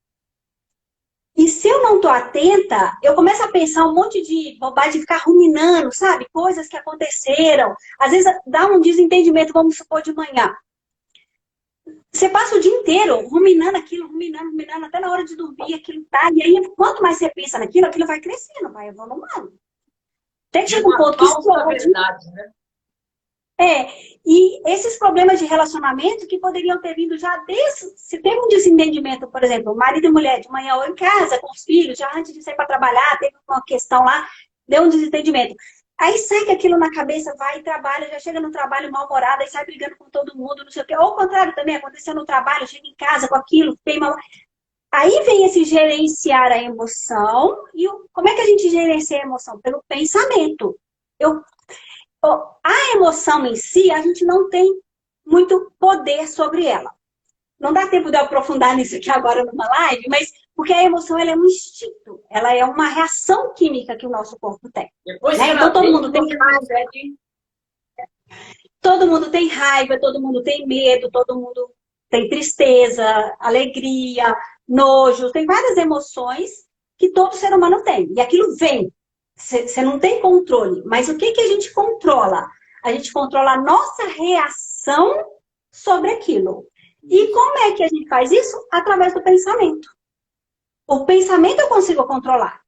E se eu não estou atenta, eu começo a pensar um monte de bobagem, de ficar ruminando, sabe? Coisas que aconteceram. Às vezes dá um desentendimento, vamos supor, de manhã. Você passa o dia inteiro ruminando aquilo, ruminando, até na hora de dormir, aquilo tá. E aí, quanto mais você pensa naquilo, aquilo vai crescendo, vai evoluindo. Até que chega um ponto que explode. Verdade, né? E esses problemas de relacionamento que poderiam ter vindo já se teve um desentendimento, por exemplo, marido e mulher de manhã ou em casa, com os filhos, já antes de sair para trabalhar, teve uma questão lá, deu um desentendimento. Aí segue aquilo na cabeça, vai e trabalha, já chega no trabalho mal-humorado, aí sai brigando com todo mundo, não sei o quê. Ou ao contrário também, aconteceu no trabalho, chega em casa com aquilo, tem mal. Aí vem esse gerenciar a emoção. E como é que a gente gerencia a emoção? Pelo pensamento. A emoção em si, a gente não tem muito poder sobre ela. Não dá tempo de eu aprofundar nisso aqui agora numa live, mas porque a emoção ela é um instinto, ela é uma reação química que o nosso corpo tem. Depois né? Então todo mundo tem raiva, todo mundo tem medo, todo mundo tem tristeza, alegria, nojo, tem várias emoções que todo ser humano tem. E aquilo vem. Você não tem controle. Mas o que a gente controla? A gente controla a nossa reação sobre aquilo. E como é que a gente faz isso? Através do pensamento. O pensamento eu consigo controlar.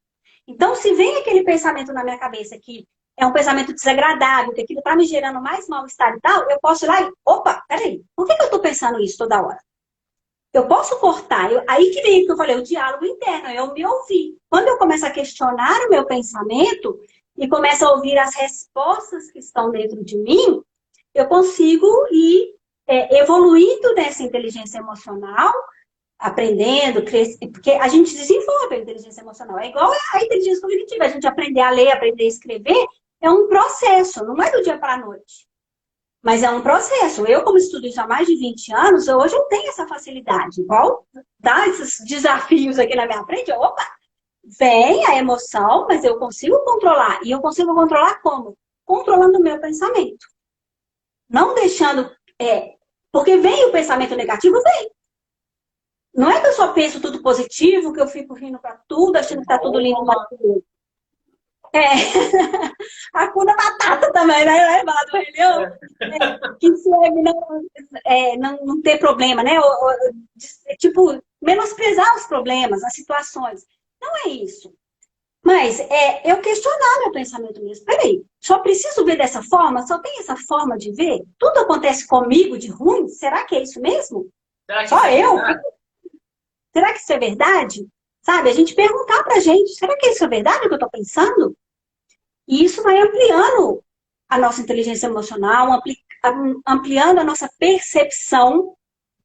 Então, se vem aquele pensamento na minha cabeça que é um pensamento desagradável, que aquilo está me gerando mais mal-estar e tal, eu posso ir lá e, opa, peraí, por que eu estou pensando isso toda hora? Eu posso cortar. Aí que vem o que eu falei, o diálogo interno, eu me ouvir. Quando eu começo a questionar o meu pensamento e começo a ouvir as respostas que estão dentro de mim, eu consigo ir evoluindo nessa inteligência emocional, aprendendo, crescendo, porque a gente desenvolve a inteligência emocional. É igual a inteligência cognitiva, a gente aprender a ler, aprender a escrever, é um processo, não é do dia para a noite. Mas é um processo. Eu, como estudo isso há mais de 20 anos, hoje eu tenho essa facilidade. Igual dá esses desafios aqui na minha frente, opa, vem a emoção, mas eu consigo controlar. E eu consigo controlar como? Controlando o meu pensamento. Não deixando... porque vem o pensamento negativo, vem. Não é que eu só penso tudo positivo, que eu fico rindo para tudo, achando que tá tudo lindo. Hakuna Matata também, né? Lá do Rei Leão. Que serve não ter problema, né? Tipo, menosprezar os problemas, as situações. Não é isso. Mas eu questionar meu pensamento mesmo. Peraí, só preciso ver dessa forma? Só tem essa forma de ver? Tudo acontece comigo de ruim? Será que é isso mesmo? Só eu? Será que isso é verdade? Sabe, a gente perguntar pra gente, será que isso é verdade o que eu tô pensando? E isso vai ampliando a nossa inteligência emocional, ampliando a nossa percepção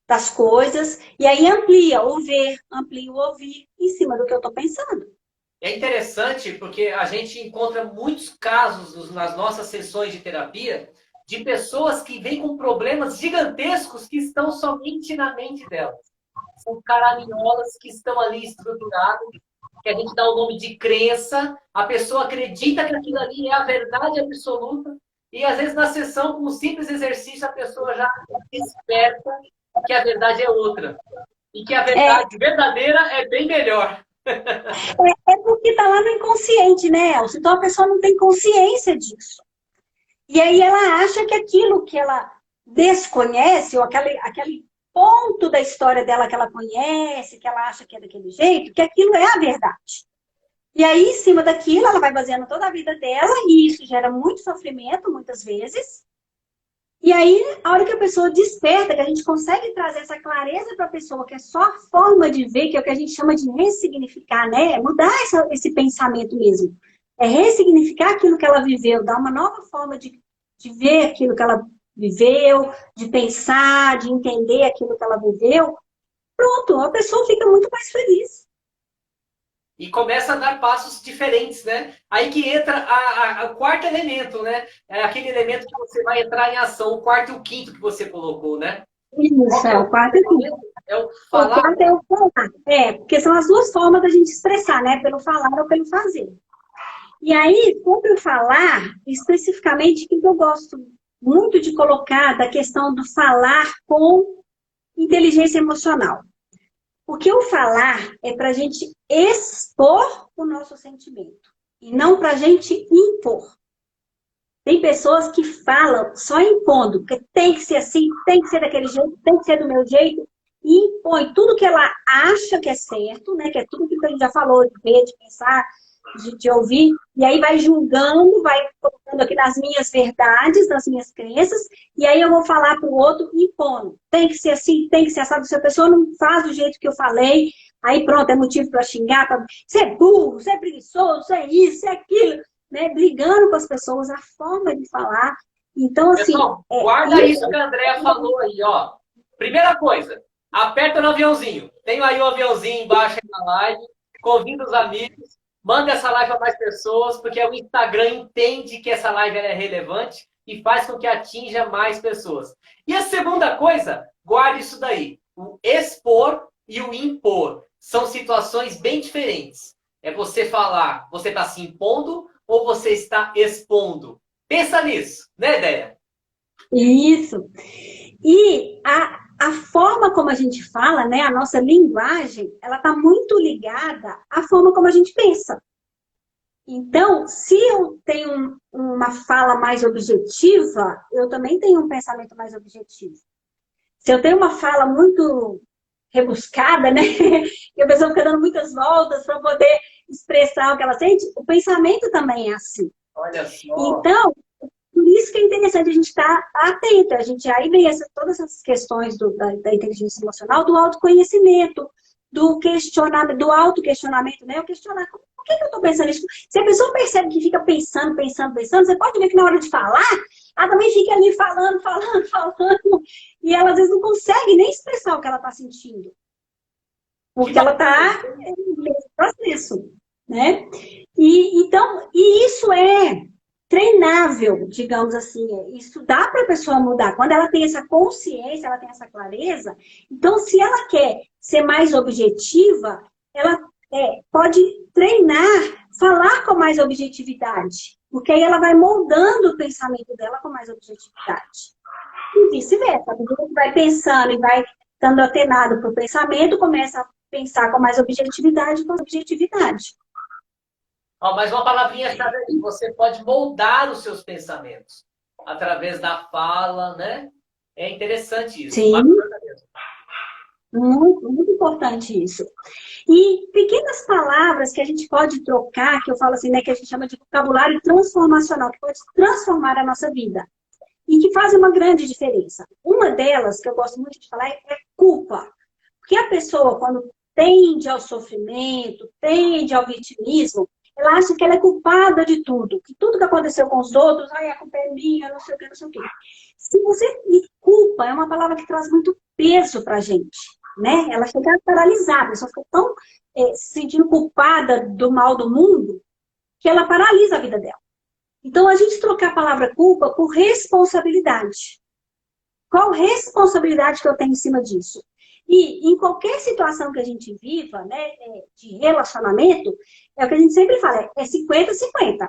das coisas, e aí amplia o ver, amplia o ouvir em cima do que eu tô pensando. É interessante porque a gente encontra muitos casos nas nossas sessões de terapia de pessoas que vêm com problemas gigantescos que estão somente na mente delas. São caraminholas que estão ali estruturadas, que a gente dá o nome de crença, a pessoa acredita que aquilo ali é a verdade absoluta, e às vezes na sessão, com um simples exercício, a pessoa já desperta que a verdade é outra. E que a verdade verdadeira é bem melhor. É porque está lá no inconsciente, né, Elcio? Então a pessoa não tem consciência disso. E aí ela acha que aquilo que ela desconhece, ou aquele ponto da história dela que ela conhece, que ela acha que é daquele jeito, que aquilo é a verdade. E aí, em cima daquilo, ela vai baseando toda a vida dela, e isso gera muito sofrimento, muitas vezes. E aí, a hora que a pessoa desperta, que a gente consegue trazer essa clareza para a pessoa, que é só a forma de ver, que é o que a gente chama de ressignificar, né? Mudar esse pensamento mesmo. É ressignificar aquilo que ela viveu, dar uma nova forma de ver aquilo que ela viveu, de pensar, de entender aquilo que ela viveu. Pronto, a pessoa fica muito mais feliz. E começa a dar passos diferentes, né? Aí que entra o quarto elemento, né? É aquele elemento que você vai entrar em ação, o quarto e o quinto que você colocou, né? Isso, o quarto e o quinto. É o falar. O quarto é o falar. Porque são as duas formas da gente expressar, né? Pelo falar ou pelo fazer. E aí, sobre o falar, especificamente, o que eu gosto muito de colocar da questão do falar com inteligência emocional. Porque o falar é para a gente expor o nosso sentimento e não para a gente impor. Tem pessoas que falam só impondo, que tem que ser assim, tem que ser daquele jeito, tem que ser do meu jeito, e impõe tudo que ela acha que é certo, né? Que é tudo que a gente já falou, de ver, de pensar, de ouvir, e aí vai julgando, vai colocando aqui nas minhas verdades, nas minhas crenças, e aí eu vou falar para o outro impondo. Tem que ser assim, tem que ser assado. Se a pessoa não faz do jeito que eu falei, aí pronto, é motivo para xingar, você é burro, você é preguiçoso, você é isso, você é aquilo, né? Brigando com as pessoas, a forma de falar. Então, assim... Pessoal, guarda isso que a Andrea falou aí, ó. Primeira coisa, aperta no aviãozinho. Tem aí o aviãozinho embaixo aí na live, convida os amigos, manda essa live para mais pessoas, porque o Instagram entende que essa live é relevante e faz com que atinja mais pessoas. E a segunda coisa, guarde isso daí. O expor e o impor são situações bem diferentes. É você falar, você está se impondo ou você está expondo? Pensa nisso, né, Déia? Isso. E a forma como a gente fala, né, a nossa linguagem, ela está muito ligada à forma como a gente pensa. Então, se eu tenho uma fala mais objetiva, eu também tenho um pensamento mais objetivo. Se eu tenho uma fala muito rebuscada, né, e a pessoa fica dando muitas voltas para poder expressar o que ela sente, o pensamento também é assim. Olha só. Então, por isso que é interessante a gente estar atento. A gente aí vem todas essas questões da inteligência emocional, do autoconhecimento, do questionamento, do autoquestionamento, né? Eu questionar, por que eu estou pensando isso? Se a pessoa percebe que fica pensando, você pode ver que na hora de falar, ela também fica ali falando, e ela às vezes não consegue nem expressar o que ela está sentindo. Porque ela está nesse processo, né? E isso é treinável, digamos assim. Isso dá para a pessoa mudar. Quando ela tem essa consciência, ela tem essa clareza, então se ela quer ser mais objetiva, ela pode treinar, falar com mais objetividade. Porque aí ela vai moldando o pensamento dela com mais objetividade. E vice-versa. A pessoa que vai pensando e vai estando atenado para o pensamento, começa a pensar com mais objetividade, com objetividade. Ó, mas uma palavrinha-chave aí, você pode moldar os seus pensamentos através da fala, né? É interessante isso. Sim. Muito, muito importante isso. E pequenas palavras que a gente pode trocar, que eu falo assim, né, que a gente chama de vocabulário transformacional, que pode transformar a nossa vida. E que fazem uma grande diferença. Uma delas, que eu gosto muito de falar, é culpa. Porque a pessoa, quando tende ao sofrimento, tende ao vitimismo, ela acha que ela é culpada de tudo. Que tudo que aconteceu com os outros, ai, a culpa é minha, não sei o que, não sei o que. Se você... E culpa é uma palavra que traz muito peso pra gente, né? Ela chega a paralisar, a pessoa fica tão se sentindo culpada do mal do mundo, que ela paralisa a vida dela. Então, a gente trocar a palavra culpa por responsabilidade. Qual responsabilidade que eu tenho em cima disso? E em qualquer situação que a gente viva, né, de relacionamento, é o que a gente sempre fala, é 50-50.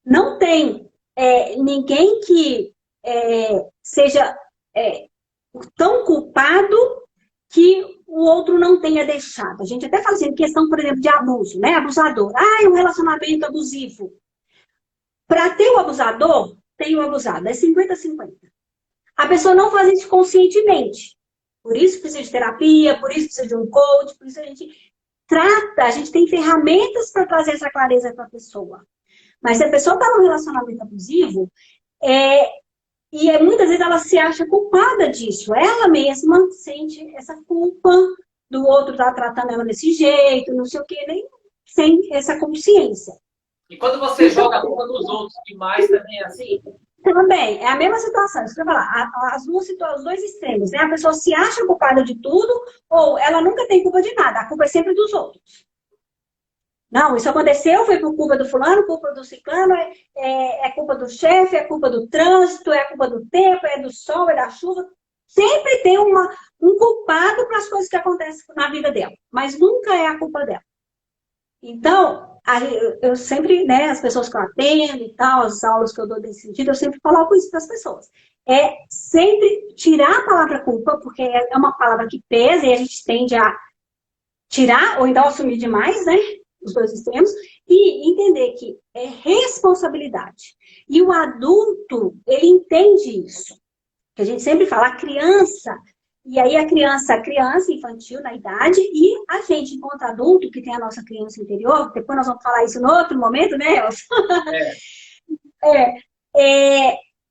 Não tem ninguém que seja tão culpado que o outro não tenha deixado. A gente até fala assim, questão, por exemplo, de abuso, né? Abusador. Ah, é um relacionamento abusivo. Para ter o abusador, tem o abusado. É 50-50. A pessoa não faz isso conscientemente. Por isso precisa de terapia, por isso precisa de um coach, por isso a gente trata, a gente tem ferramentas para trazer essa clareza para a pessoa. Mas se a pessoa está num relacionamento abusivo, muitas vezes ela se acha culpada disso. Ela mesma sente essa culpa do outro estar tratando ela desse jeito, não sei o quê, nem sem essa consciência. E quando você joga a culpa nos outros demais, também é assim? Também, é a mesma situação. Isso que eu ia falar, os dois extremos, né? A pessoa se acha culpada de tudo, ou ela nunca tem culpa de nada, a culpa é sempre dos outros. Não, isso aconteceu, foi por culpa do fulano, culpa do ciclano, é culpa do chefe, é culpa do trânsito, é culpa do tempo, é do sol, é da chuva. Sempre tem um culpado para as coisas que acontecem na vida dela, mas nunca é a culpa dela. Então, eu sempre, né, as pessoas que eu atendo e tal, as aulas que eu dou nesse sentido, eu sempre coloco isso para as pessoas. É sempre tirar a palavra culpa, porque é uma palavra que pesa e a gente tende a tirar ou então assumir demais, né? Os dois extremos, e entender que é responsabilidade. E o adulto, ele entende isso. Que a gente sempre fala, a criança, e aí a criança infantil na idade, e a gente, enquanto adulto, que tem a nossa criança interior, depois nós vamos falar isso em outro momento, né, Elson?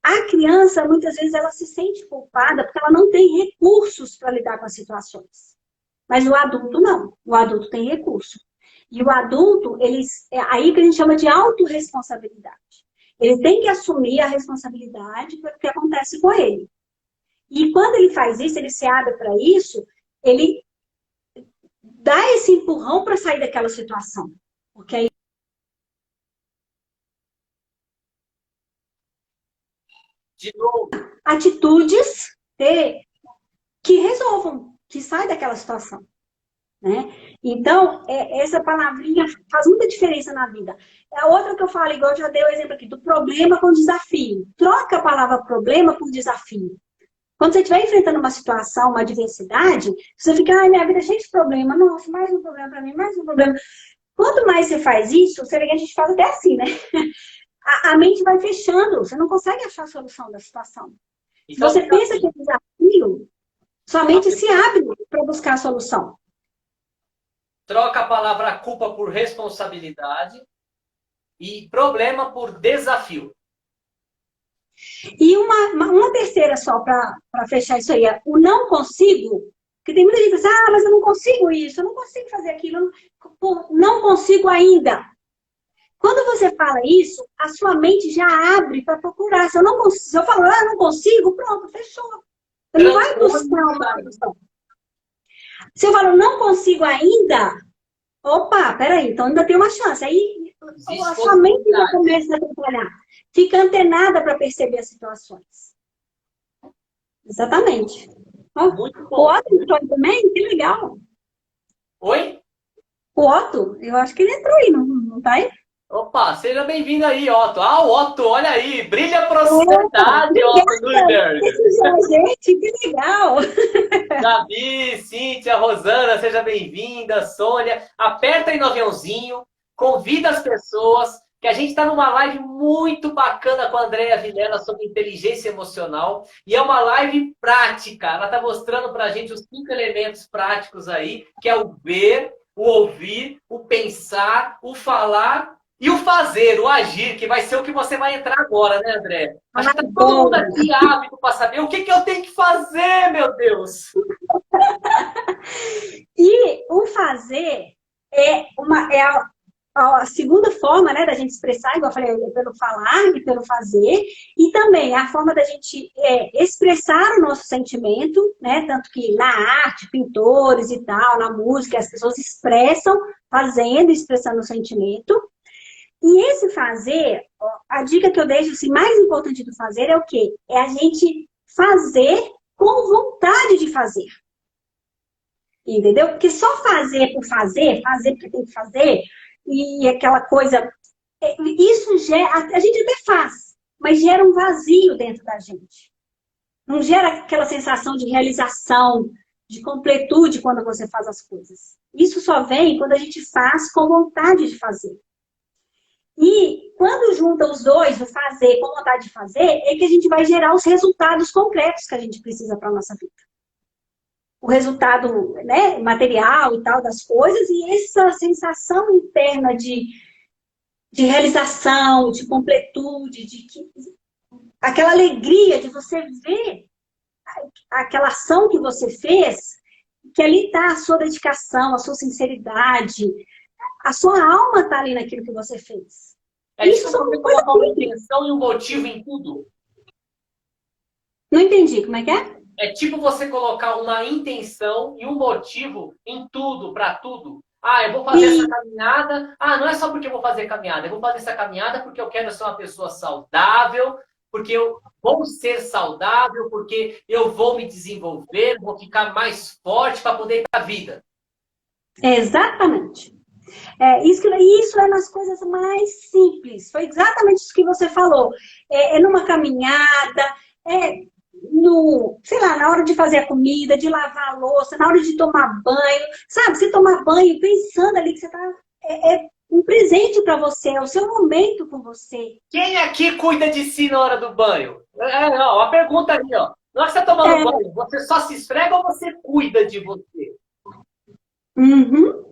A criança, muitas vezes, ela se sente culpada porque ela não tem recursos para lidar com as situações. Mas o adulto não. O adulto tem recurso. E o adulto, é aí que a gente chama de autorresponsabilidade. Ele tem que assumir a responsabilidade pelo que acontece com ele. E quando ele faz isso, ele se abre para isso, ele dá esse empurrão para sair daquela situação. Porque aí De novo. Atitudes que resolvam, que saem daquela situação. Né? Então, essa palavrinha faz muita diferença na vida. A outra que eu falo, igual eu já dei o exemplo aqui, do problema com desafio. Troca a palavra problema por desafio. Quando você estiver enfrentando uma situação, uma adversidade, você fica, ai, minha vida é cheia de problema. Nossa, mais um problema para mim, mais um problema. Quanto mais você faz isso, você vê que a gente faz até assim, né? A mente vai fechando, você não consegue achar a solução da situação. Então, se você pensa que é desafio, sua mente se abre para buscar a solução. Troca a palavra culpa por responsabilidade e problema por desafio. E uma terceira só para fechar isso aí, o não consigo, porque tem muita gente que diz, mas eu não consigo isso, eu não consigo fazer aquilo, não consigo ainda. Quando você fala isso, a sua mente já abre para procurar. Se eu falo, não consigo, pronto, fechou. Você não vai buscar uma solução. Se eu falo, não consigo ainda, opa, peraí, então ainda tem uma chance. Aí Existe A sua mente já possibilidade. começa a trabalhar. Fica antenada para perceber as situações. Exatamente. Ó, Muito o bom. Otto entrou aí também? Que legal. Oi? O Otto, eu acho que ele entrou aí, não tá aí? Opa, seja bem-vindo aí, Otto. Ah, o Otto, olha aí. Brilha a Opa, prosperidade, Otto obrigada por Nuiberg. prestigiar a gente, que legal. Gabi, Cíntia, Rosana, seja bem-vinda. Sônia, aperta aí no aviãozinho, convida as pessoas, que a gente está numa live muito bacana com a Andréa Vilela sobre inteligência emocional. E é uma live prática. Ela está mostrando para a gente os 5 elementos práticos aí, que é o ver, o ouvir, o pensar, o falar e o fazer, o agir, que vai ser o que você vai entrar agora, né, André? Acho que está todo mundo Adoro. aqui ávido para saber o que eu tenho que fazer, meu Deus. E o fazer é a segunda forma, né, da gente expressar, igual eu falei, é pelo falar e pelo fazer, e também a forma da gente expressar o nosso sentimento, né, tanto que na arte, pintores e tal, na música, as pessoas expressam fazendo, expressando o sentimento. E esse fazer, ó, a dica que eu deixo, assim, mais importante do fazer é o quê? É a gente fazer com vontade de fazer. Entendeu? Porque só fazer por fazer, fazer porque tem que fazer, e aquela coisa, isso gera, a gente até faz, mas gera um vazio dentro da gente. Não gera aquela sensação de realização, de completude quando você faz as coisas. Isso só vem quando a gente faz com vontade de fazer. E quando junta os dois, o fazer com vontade de fazer, é que a gente vai gerar os resultados concretos que a gente precisa para a nossa vida. O resultado, né, material e tal das coisas, e essa sensação interna de realização, de completude, aquela alegria de você ver aquela ação que você fez, que ali está a sua dedicação, a sua sinceridade, a sua alma está ali naquilo que você fez. É Isso tipo são você coisas colocar uma simples. intenção e um motivo em tudo. Não entendi, como é que é? É tipo você colocar uma intenção e um motivo em tudo, para tudo. Ah, eu vou fazer essa E, caminhada. Ah, não é só porque eu vou fazer caminhada. Eu vou fazer essa caminhada porque eu quero ser uma pessoa saudável, porque eu vou ser saudável, porque eu vou me desenvolver, vou ficar mais forte para poder ir para a vida. exatamente. Isso é nas coisas mais simples. Foi exatamente isso que você falou. É numa caminhada, é no, sei lá, na hora de fazer a comida, de lavar a louça, na hora de tomar banho. Sabe, você tomar banho pensando ali que você está. É um presente para você, é o seu momento com você. Quem aqui cuida de si na hora do banho? Ó, a pergunta aí, ó. Na hora que você está tomando É, banho, você só se esfrega ou você cuida de você? uhum.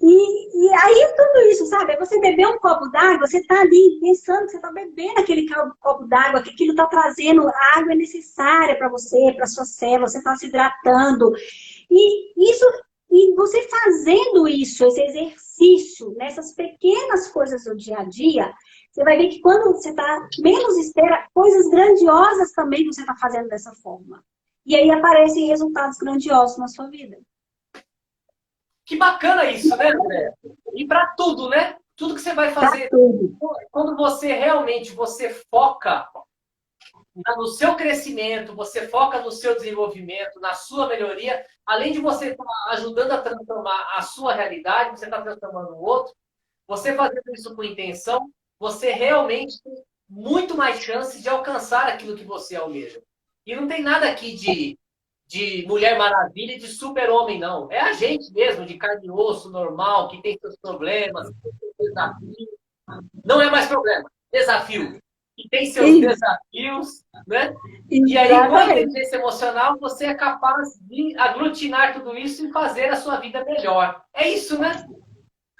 E aí tudo isso, sabe? Você beber um copo d'água, você está ali pensando que você está bebendo aquele copo d'água, que aquilo está trazendo a água necessária para você, para sua célula, você está se hidratando. E você fazendo isso, esse exercício, nessas pequenas coisas do dia a dia, você vai ver que quando você está menos espera, coisas grandiosas também você está fazendo dessa forma. E aí aparecem resultados grandiosos na sua vida. Que bacana isso, né, André? E para tudo, né? Tudo que você vai Pra fazer, tudo. quando você realmente você foca no seu crescimento, você foca no seu desenvolvimento, na sua melhoria, além de você estar ajudando a transformar a sua realidade, você está transformando o outro, você fazendo isso com intenção, você realmente tem muito mais chances de alcançar aquilo que você almeja. E não tem nada aqui de Mulher Maravilha e de super-homem, não. É a gente mesmo, de carne e osso, normal, que tem seus problemas, que tem seus desafios. Não é mais problema, desafio. Que tem seus Isso, desafios, né? E aí, com a exatamente. inteligência emocional, você é capaz de aglutinar tudo isso e fazer a sua vida melhor. É isso, né?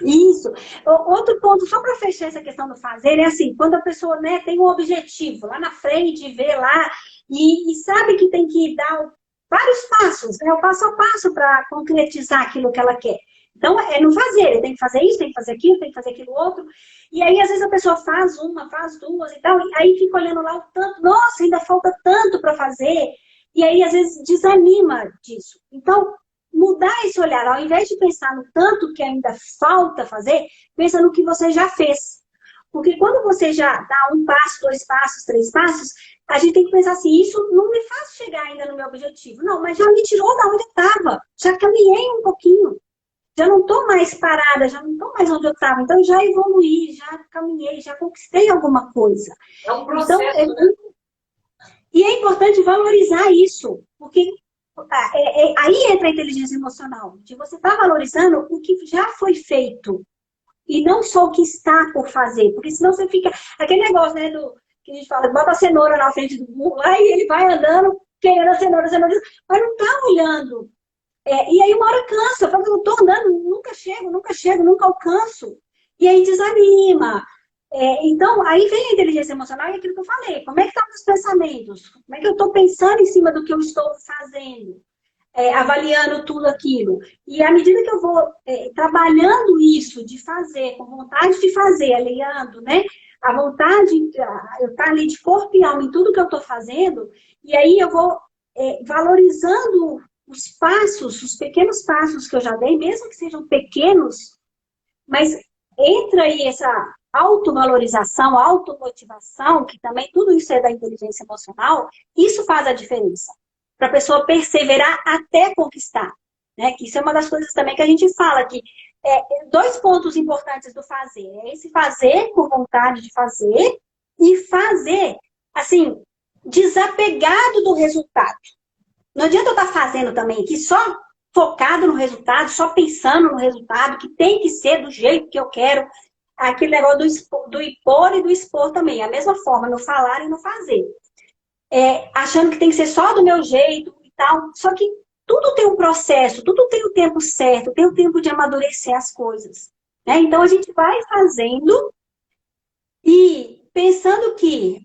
Isso. Outro ponto, só para fechar essa questão do fazer, é assim, quando a pessoa, né, tem um objetivo lá na frente, vê lá, e sabe que tem que dar vários passos, né, o passo a passo para concretizar aquilo que ela quer. Então, é no fazer, tem que fazer isso, tem que fazer aquilo, tem que fazer aquilo outro. E aí, às vezes, a pessoa faz uma, faz duas e tal, e aí fica olhando lá o tanto, nossa, ainda falta tanto para fazer. E aí, às vezes, desanima disso. Então, mudar esse olhar. Ao invés de pensar no tanto que ainda falta fazer, pensa no que você já fez. Porque quando você já dá um passo, dois passos, três passos, a gente tem que pensar assim, isso não me faz chegar ainda no meu objetivo. Não, mas já me tirou da onde eu estava. Já caminhei um pouquinho. Já não estou mais parada, já não estou mais onde eu estava. Então, já evoluí, já caminhei, já conquistei alguma coisa. É um Então, processo, né? e é importante valorizar isso, porque aí entra a inteligência emocional, de você estar valorizando o que já foi feito e não só o que está por fazer, porque senão você fica aquele negócio, né, que a gente fala, bota a cenoura na frente do burro, aí ele vai andando, querendo a cenoura, mas não está olhando. E aí uma hora cansa, fala, eu estou andando, nunca chego, nunca alcanço. E aí desanima. Então, aí vem a inteligência emocional e aquilo que eu falei. Como é que estão os pensamentos? Como é que eu estou pensando em cima do que eu estou fazendo? Avaliando tudo aquilo. E à medida que eu vou trabalhando isso, de fazer, com vontade de fazer, alinhando, né? A vontade, eu estar ali de corpo e alma em tudo que eu estou fazendo, e aí eu vou valorizando os passos, os pequenos passos que eu já dei, mesmo que sejam pequenos, mas entra aí essa autovalorização, automotivação, que também tudo isso é da inteligência emocional, isso faz a diferença. Para a pessoa perseverar até conquistar. Né? Que isso é uma das coisas também que a gente fala, que dois pontos importantes do fazer. É esse fazer por vontade de fazer e fazer, assim, desapegado do resultado. Não adianta eu estar fazendo também aqui só focado no resultado, só pensando no resultado, que tem que ser do jeito que eu quero. Aquele negócio do impor e do expor também. A mesma forma, no falar e no fazer. Achando que tem que ser só do meu jeito e tal. Só que tudo tem um processo, tudo tem o tempo certo, tem o tempo de amadurecer as coisas. Né? Então, a gente vai fazendo e pensando que...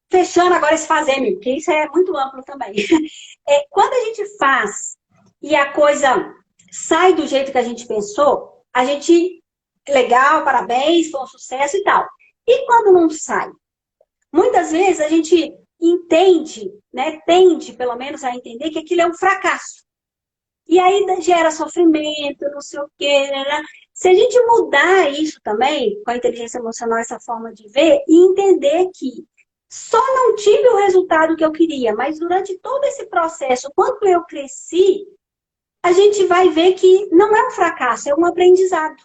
Fechando agora esse fazer, porque isso é muito amplo também. Quando a gente faz e a coisa sai do jeito que a gente pensou, a gente, legal, parabéns, foi um sucesso e tal. E quando não sai? Muitas vezes a gente entende, né, tende pelo menos a entender que aquilo é um fracasso. E aí gera sofrimento, não sei o quê, né? Se a gente mudar isso também, com a inteligência emocional, essa forma de ver, e entender que só não tive o resultado que eu queria, mas durante todo esse processo, quanto eu cresci, a gente vai ver que não é um fracasso, é um aprendizado.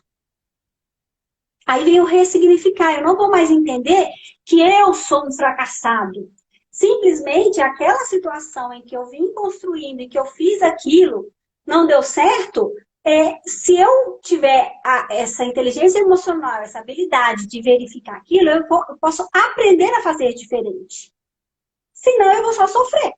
Aí vem o ressignificar. Eu não vou mais entender que eu sou um fracassado. Simplesmente aquela situação em que eu vim construindo e que eu fiz aquilo, não deu certo, se eu tiver essa inteligência emocional, essa habilidade de verificar aquilo, eu posso aprender a fazer diferente. Senão eu vou só sofrer.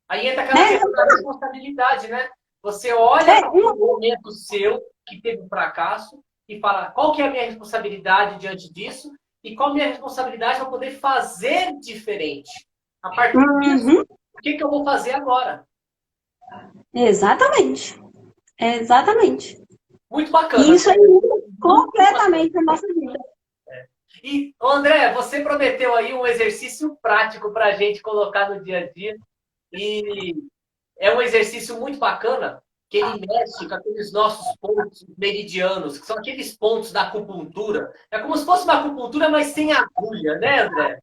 Aí entra aquela questão da responsabilidade, né? Você olha para um momento seu que teve um fracasso e fala qual que é a minha responsabilidade diante disso e qual a minha responsabilidade para poder fazer diferente. A partir disso, o que eu vou fazer agora? Exatamente. Exatamente. Muito bacana. Isso aí muda completamente a nossa vida. E, André, você prometeu aí um exercício prático para a gente colocar no dia a dia. E é um exercício muito bacana, que ele mexe com aqueles nossos pontos meridianos, que são aqueles pontos da acupuntura. É como se fosse uma acupuntura, mas sem agulha, né, André?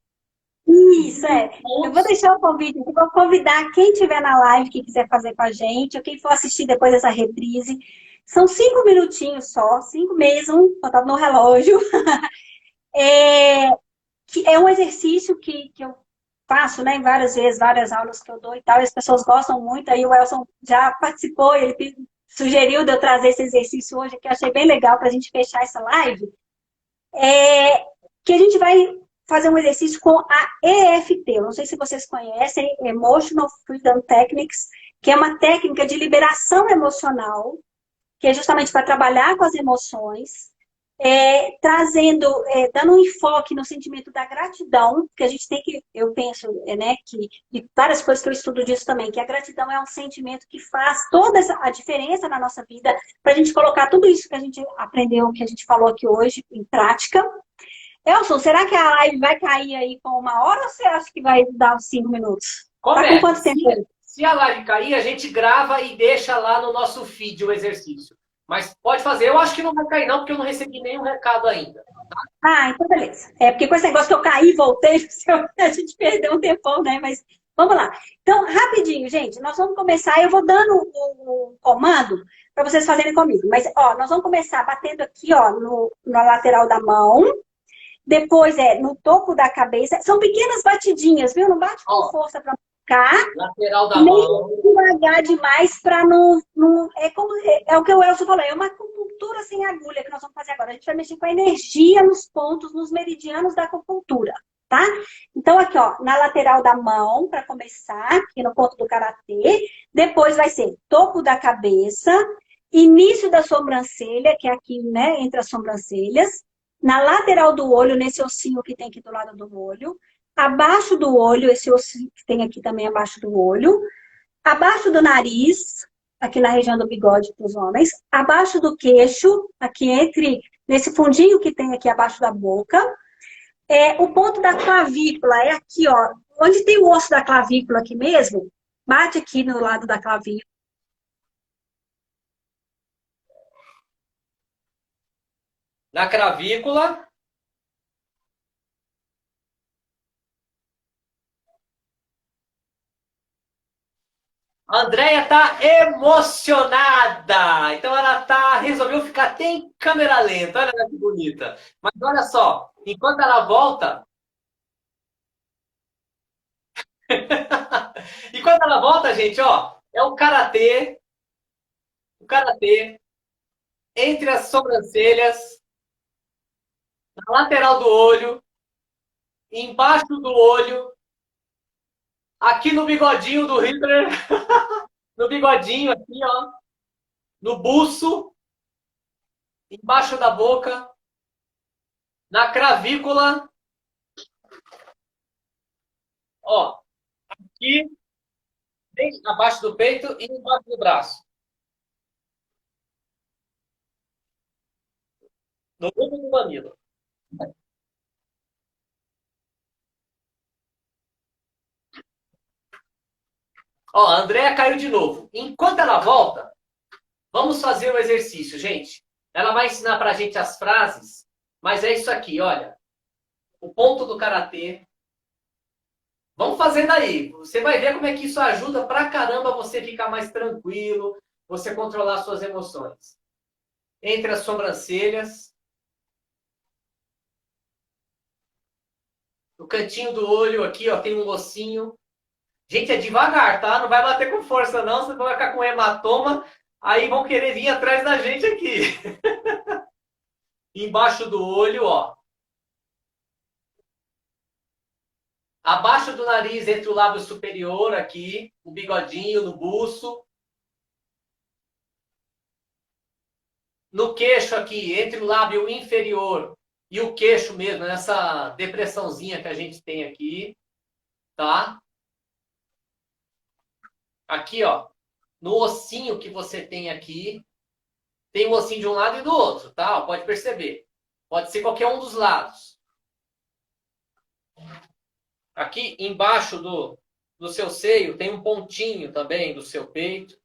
Isso, Eu vou deixar o convite, eu vou convidar quem estiver na live que quiser fazer com a gente, ou quem for assistir depois dessa reprise. São 5 minutinhos só, 5 mesmo, botado no relógio. É um exercício que eu faço, né, várias vezes, várias aulas que eu dou e tal, e as pessoas gostam muito. Aí o Elson já participou, ele sugeriu de eu trazer esse exercício hoje, que eu achei bem legal para a gente fechar essa live. Que a gente vai fazer um exercício com a EFT. Eu não sei se vocês conhecem, Emotional Freedom Techniques, que é uma técnica de liberação emocional, que é justamente para trabalhar com as emoções, dando um enfoque no sentimento da gratidão, que a gente tem que, eu penso, né, que de várias coisas que eu estudo disso também, que a gratidão é um sentimento que faz toda a diferença na nossa vida, para a gente colocar tudo isso que a gente aprendeu, que a gente falou aqui hoje, em prática. Elson, será que a live vai cair aí com 1 hora ou você acha que vai dar uns 5 minutos? Tá com quanto tempo? Se a live cair, a gente grava e deixa lá no nosso feed o exercício. Mas pode fazer. Eu acho que não vai cair não, porque eu não recebi nenhum recado ainda. Ah, então beleza. É, porque com esse negócio que eu caí e voltei, a gente perdeu um tempão, né? Mas vamos lá. Então, rapidinho, gente, nós vamos começar. Eu vou dando o comando para vocês fazerem comigo. Mas, ó, nós vamos começar batendo aqui, ó, na lateral da mão. Depois no topo da cabeça. São pequenas batidinhas, viu? Não bate com força para ficar. Lateral da Nem mão. devagar demais para não. É o que o Elcio falou, é uma acupuntura sem agulha que nós vamos fazer agora. A gente vai mexer com a energia nos pontos, nos meridianos da acupuntura, tá? Então, aqui, ó, na lateral da mão, para começar, aqui no ponto do karatê. Depois vai ser topo da cabeça, início da sobrancelha, que é aqui, né, entre as sobrancelhas. Na lateral do olho, nesse ossinho que tem aqui do lado do olho. Abaixo do olho, esse ossinho que tem aqui também abaixo do olho. Abaixo do nariz, aqui na região do bigode para os homens. Abaixo do queixo, aqui nesse fundinho que tem aqui abaixo da boca. O ponto da clavícula é aqui, ó. Onde tem o osso da clavícula aqui mesmo, bate aqui no lado da clavícula. Na cravícula. A Andrea tá emocionada. Então ela resolveu ficar até em câmera lenta. Olha que bonita. Mas olha só, enquanto ela volta, enquanto ela volta, gente, ó, é o karatê entre as sobrancelhas, na lateral do olho, embaixo do olho, aqui no bigodinho do Hitler, no bigodinho aqui, ó, no buço, embaixo da boca, na cravícula, ó, aqui, bem abaixo do peito e embaixo do braço. No rumo do mamilo. Ó, a Andrea caiu de novo. Enquanto ela volta, vamos fazer o exercício, gente. Ela vai ensinar pra gente as frases, mas é isso aqui, olha. O ponto do karatê. Vamos fazendo aí. Você vai ver como é que isso ajuda pra caramba você ficar mais tranquilo, você controlar suas emoções. Entre as sobrancelhas. No cantinho do olho aqui, ó, tem um ossinho. Gente, é devagar, tá? Não vai bater com força, não. Você vai ficar com hematoma. Aí vão querer vir atrás da gente aqui. Embaixo do olho, ó. Abaixo do nariz, entre o lábio superior aqui. O bigodinho, no buço. No queixo aqui, entre o lábio inferior e o queixo mesmo. Nessa depressãozinha que a gente tem aqui. Tá? Aqui, ó. No ossinho que você tem aqui. Tem um ossinho de um lado e do outro, tá? Pode perceber. Pode ser qualquer um dos lados. Aqui embaixo do seu seio tem um pontinho também do seu peito.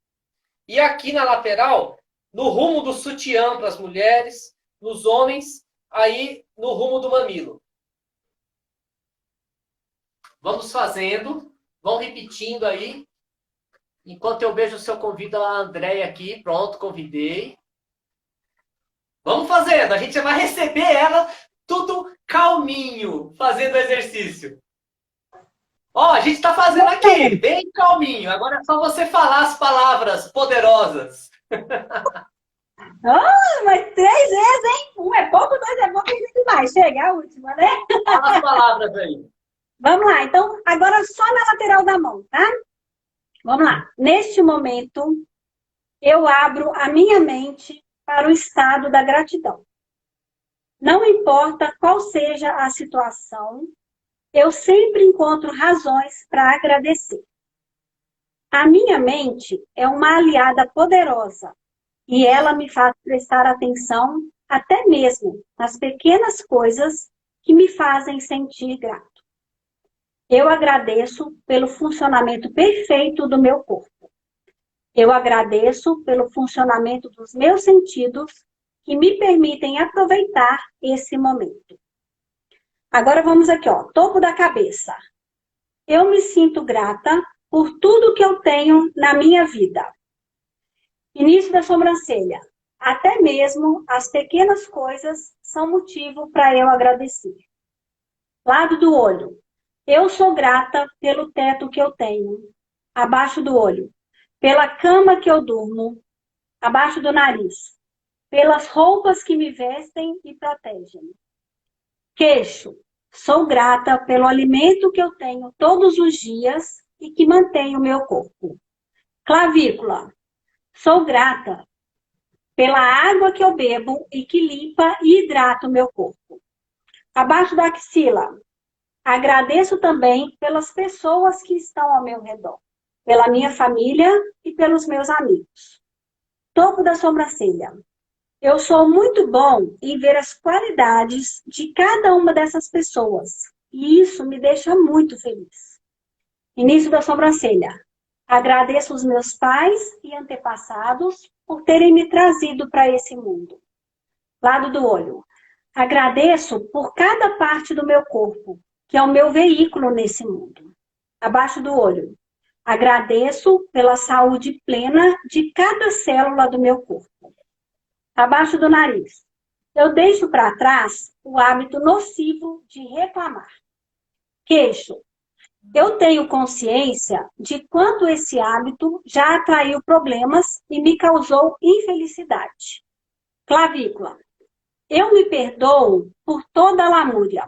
E aqui na lateral, no rumo do sutiã para as mulheres, nos homens, aí no rumo do mamilo. Vamos fazendo, vão repetindo aí. Enquanto eu beijo o seu convite a Andréia aqui. Pronto, convidei. Vamos fazendo, a gente vai receber ela tudo calminho, fazendo exercício. Ó, a gente tá fazendo aqui, bem calminho. Agora é só você falar as palavras poderosas. Mas 3 vezes, hein? Um é pouco, 2 é pouco, e demais. Chega, a última, né? Fala as palavras aí. Vamos lá, então, agora só na lateral da mão, tá? Vamos lá. Neste momento, eu abro a minha mente para o estado da gratidão. Não importa qual seja a situação, eu sempre encontro razões para agradecer. A minha mente é uma aliada poderosa e ela me faz prestar atenção até mesmo nas pequenas coisas que me fazem sentir grato. Eu agradeço pelo funcionamento perfeito do meu corpo. Eu agradeço pelo funcionamento dos meus sentidos que me permitem aproveitar esse momento. Agora vamos aqui, ó, topo da cabeça. Eu me sinto grata por tudo que eu tenho na minha vida. Início da sobrancelha. Até mesmo as pequenas coisas são motivo para eu agradecer. Lado do olho. Eu sou grata pelo teto que eu tenho. Abaixo do olho. Pela cama que eu durmo. Abaixo do nariz. Pelas roupas que me vestem e protegem. Queixo. Sou grata pelo alimento que eu tenho todos os dias e que mantém o meu corpo. Clavícula. Sou grata pela água que eu bebo e que limpa e hidrata o meu corpo. Abaixo da axila. Agradeço também pelas pessoas que estão ao meu redor, pela minha família e pelos meus amigos. Topo da sobrancelha. Eu sou muito bom em ver as qualidades de cada uma dessas pessoas. E isso me deixa muito feliz. Início da sobrancelha. Agradeço os meus pais e antepassados por terem me trazido para esse mundo. Lado do olho. Agradeço por cada parte do meu corpo, que é o meu veículo nesse mundo. Abaixo do olho. Agradeço pela saúde plena de cada célula do meu corpo. Abaixo do nariz. Eu deixo para trás o hábito nocivo de reclamar. Queixo. Eu tenho consciência de quanto esse hábito já atraiu problemas e me causou infelicidade. Clavícula. Eu me perdoo por toda a lamúria.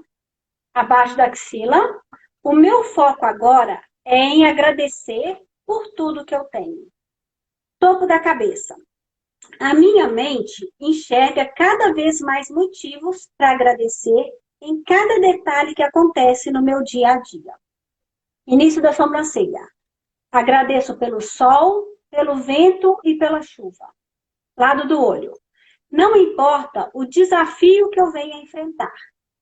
Abaixo da axila. O meu foco agora é em agradecer por tudo que eu tenho. Topo da cabeça. A minha mente enxerga cada vez mais motivos para agradecer em cada detalhe que acontece no meu dia a dia. Início da sobrancelha. Agradeço pelo sol, pelo vento e pela chuva. Lado do olho. Não importa o desafio que eu venha enfrentar.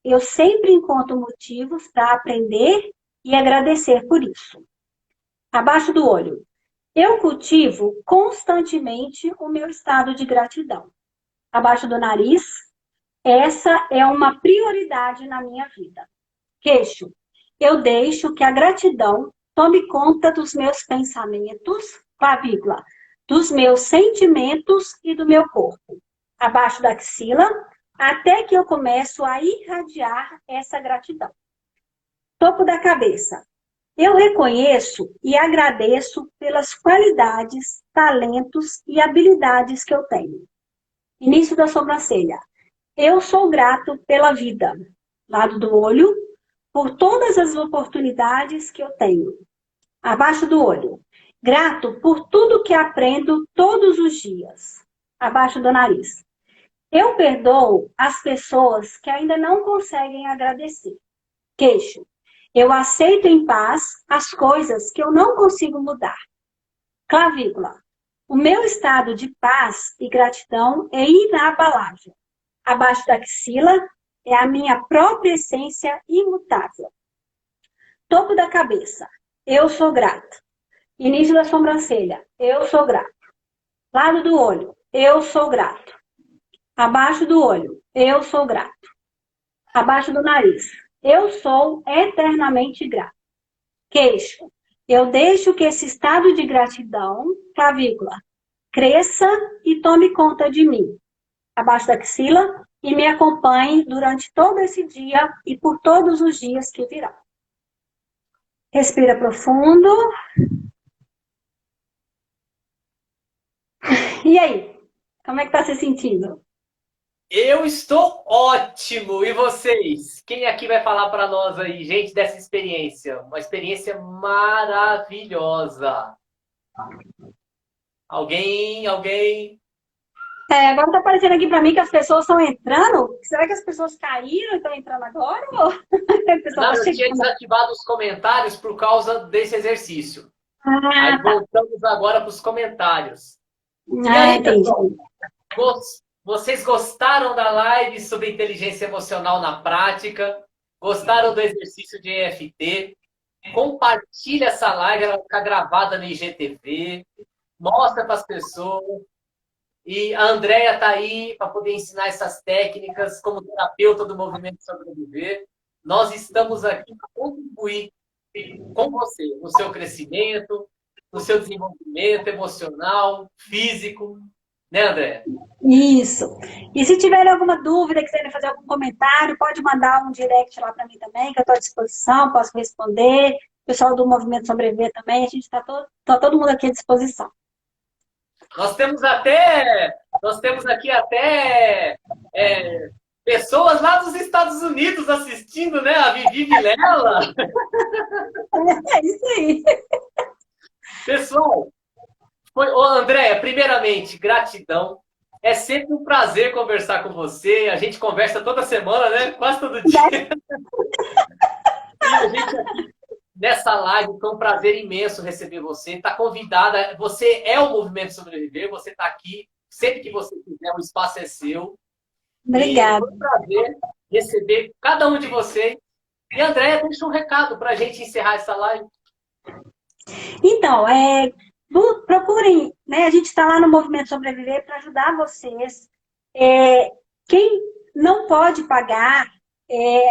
Eu sempre encontro motivos para aprender e agradecer por isso. Abaixo do olho. Eu cultivo constantemente o meu estado de gratidão. Abaixo do nariz, essa é uma prioridade na minha vida. Queixo, eu deixo que a gratidão tome conta dos meus pensamentos, clavícula, dos meus sentimentos e do meu corpo. Abaixo da axila, até que eu começo a irradiar essa gratidão. Topo da cabeça. Eu reconheço e agradeço pelas qualidades, talentos e habilidades que eu tenho. Início da sobrancelha. Eu sou grato pela vida. Lado do olho, por todas as oportunidades que eu tenho. Abaixo do olho. Grato por tudo que aprendo todos os dias. Abaixo do nariz. Eu perdoo as pessoas que ainda não conseguem agradecer. Queixo. Eu aceito em paz as coisas que eu não consigo mudar. Clavícula. O meu estado de paz e gratidão é inabalável. Abaixo da axila é a minha própria essência imutável. Topo da cabeça. Eu sou grato. Início da sobrancelha. Eu sou grato. Lado do olho. Eu sou grato. Abaixo do olho. Eu sou grato. Abaixo do nariz. Eu sou eternamente grato. Queixo. Eu deixo que esse estado de gratidão, clavícula, cresça e tome conta de mim. Abaixo da axila e me acompanhe durante todo esse dia e por todos os dias que virão. Respira profundo. E aí? Como é que tá se sentindo? Eu estou ótimo! E vocês? Quem aqui vai falar para nós aí, gente, dessa experiência? Uma experiência maravilhosa. Alguém? Agora tá aparecendo aqui para mim que as pessoas estão entrando. Será que as pessoas caíram e estão entrando agora? Ou a pessoa Não, tá eu tinha chegando? desativado os comentários por causa desse exercício. Aí Tá. voltamos agora para os comentários. E aí, Entendi. pessoal? Vocês gostaram da live sobre inteligência emocional na prática? Gostaram do exercício de EFT? compartilha essa live, ela vai ficar gravada no IGTV, mostra para as pessoas. E a Andrea está aí para poder ensinar essas técnicas como terapeuta do Movimento Sobreviver. Nós estamos aqui para contribuir com você, no seu crescimento, no seu desenvolvimento emocional, físico. Né, Andrea? Isso. E se tiver alguma dúvida, quiserem fazer algum comentário, pode mandar um direct lá para mim também, que eu estou à disposição, posso responder. O pessoal do Movimento Sobreviver também, a gente está todo mundo aqui à disposição. Nós temos aqui até pessoas lá dos Estados Unidos assistindo, né? A Vivi Vilela. É isso aí. Pessoal, Andréia, primeiramente, gratidão. É sempre um prazer conversar com você. A gente conversa toda semana, né? Quase todo dia. E a gente aqui nessa live, foi um prazer imenso receber você. Está convidada. Você é o Movimento Sobreviver. Você está aqui. Sempre que você quiser, o espaço é seu. Obrigada. E foi um prazer receber cada um de vocês. E, Andréia, deixa um recado para a gente encerrar essa live. Então, procurem, né? A gente está lá no Movimento Sobreviver para ajudar vocês. Quem não pode pagar,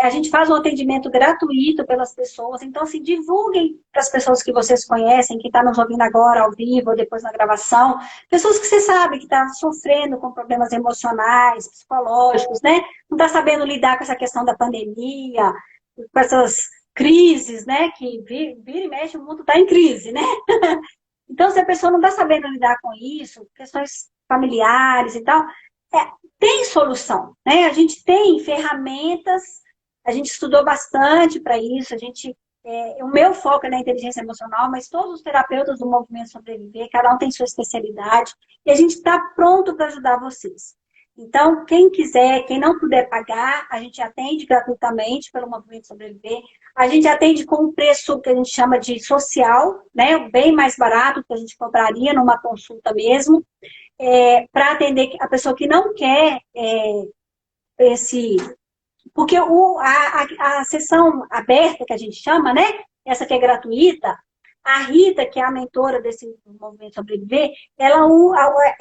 a gente faz um atendimento gratuito pelas pessoas. Então, assim, divulguem para as pessoas que vocês conhecem, que estão nos ouvindo agora, ao vivo, ou depois na gravação. Pessoas que você sabe que estão sofrendo com problemas emocionais, psicológicos, né? Não está sabendo lidar com essa questão da pandemia, com essas crises, né? Que vira e mexe, o mundo está em crise, né? Então, se a pessoa não está sabendo lidar com isso, questões familiares e tal, tem solução, né? A gente tem ferramentas, a gente estudou bastante para isso, o meu foco é na inteligência emocional, mas todos os terapeutas do Movimento Sobreviver, cada um tem sua especialidade, e a gente está pronto para ajudar vocês. Então, quem quiser, quem não puder pagar, a gente atende gratuitamente pelo Movimento Sobreviver. A gente atende com um preço que a gente chama de social, né? Bem mais barato que a gente cobraria numa consulta mesmo, para atender a pessoa que não quer Porque a sessão aberta, que a gente chama, né? Essa que é gratuita, a Rita, que é a mentora desse Movimento Sobreviver,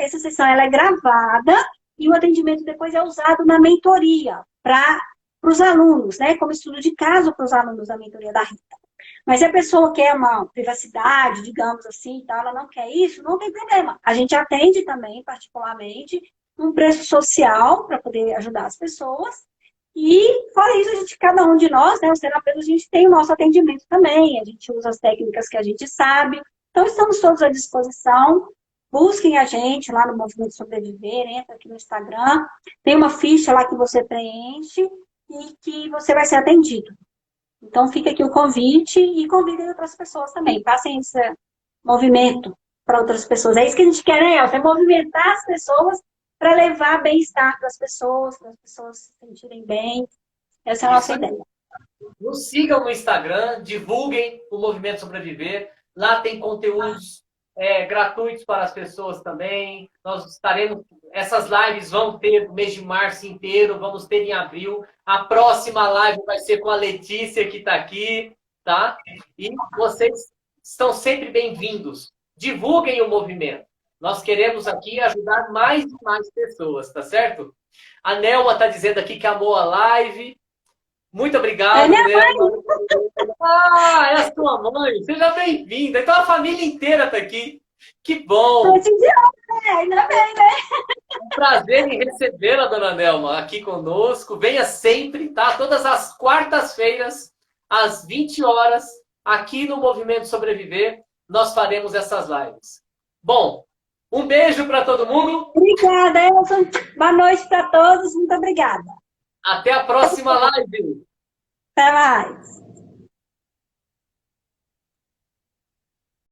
essa sessão ela é gravada e o atendimento depois é usado na mentoria para os alunos, né? Como estudo de caso para os alunos da mentoria da Rita. Mas se a pessoa quer uma privacidade, digamos assim, ela não quer isso, não tem problema. A gente atende também, particularmente, um preço social para poder ajudar as pessoas. E, fora isso, cada um de nós, né, os terapeutas, a gente tem o nosso atendimento também. A gente usa as técnicas que a gente sabe. Então, estamos todos à disposição. Busquem a gente lá no Movimento Sobreviver, entra aqui no Instagram. Tem uma ficha lá que você preenche e que você vai ser atendido. Então, fica aqui o convite e convidem outras pessoas também. Passem esse movimento para outras pessoas. É isso que a gente quer, né, Elsa? É movimentar as pessoas para levar bem-estar para as pessoas se sentirem bem. Essa é a nossa ideia. Nos sigam no Instagram, divulguem o Movimento Sobreviver. Lá tem conteúdos gratuitos para as pessoas também. Nós estaremos... Essas lives vão ter no mês de março inteiro, vamos ter em abril. A próxima live vai ser com a Letícia, que está aqui, tá? E vocês estão sempre bem-vindos. Divulguem o movimento. Nós queremos aqui ajudar mais e mais pessoas, tá certo? A Nelma está dizendo aqui que amou a live. Muito obrigado, Nelma. Ah, é a sua mãe. Seja bem-vinda. Então a família inteira está aqui. Que bom. Ainda bem, né? Um prazer em recebê-la, dona Nelma, aqui conosco. Venha sempre, tá? Todas as quartas-feiras, às 20 horas, aqui no Movimento Sobreviver, nós faremos essas lives. Bom, um beijo para todo mundo. Obrigada, Elson. Boa noite para todos. Muito obrigada. Até a próxima live. Até mais.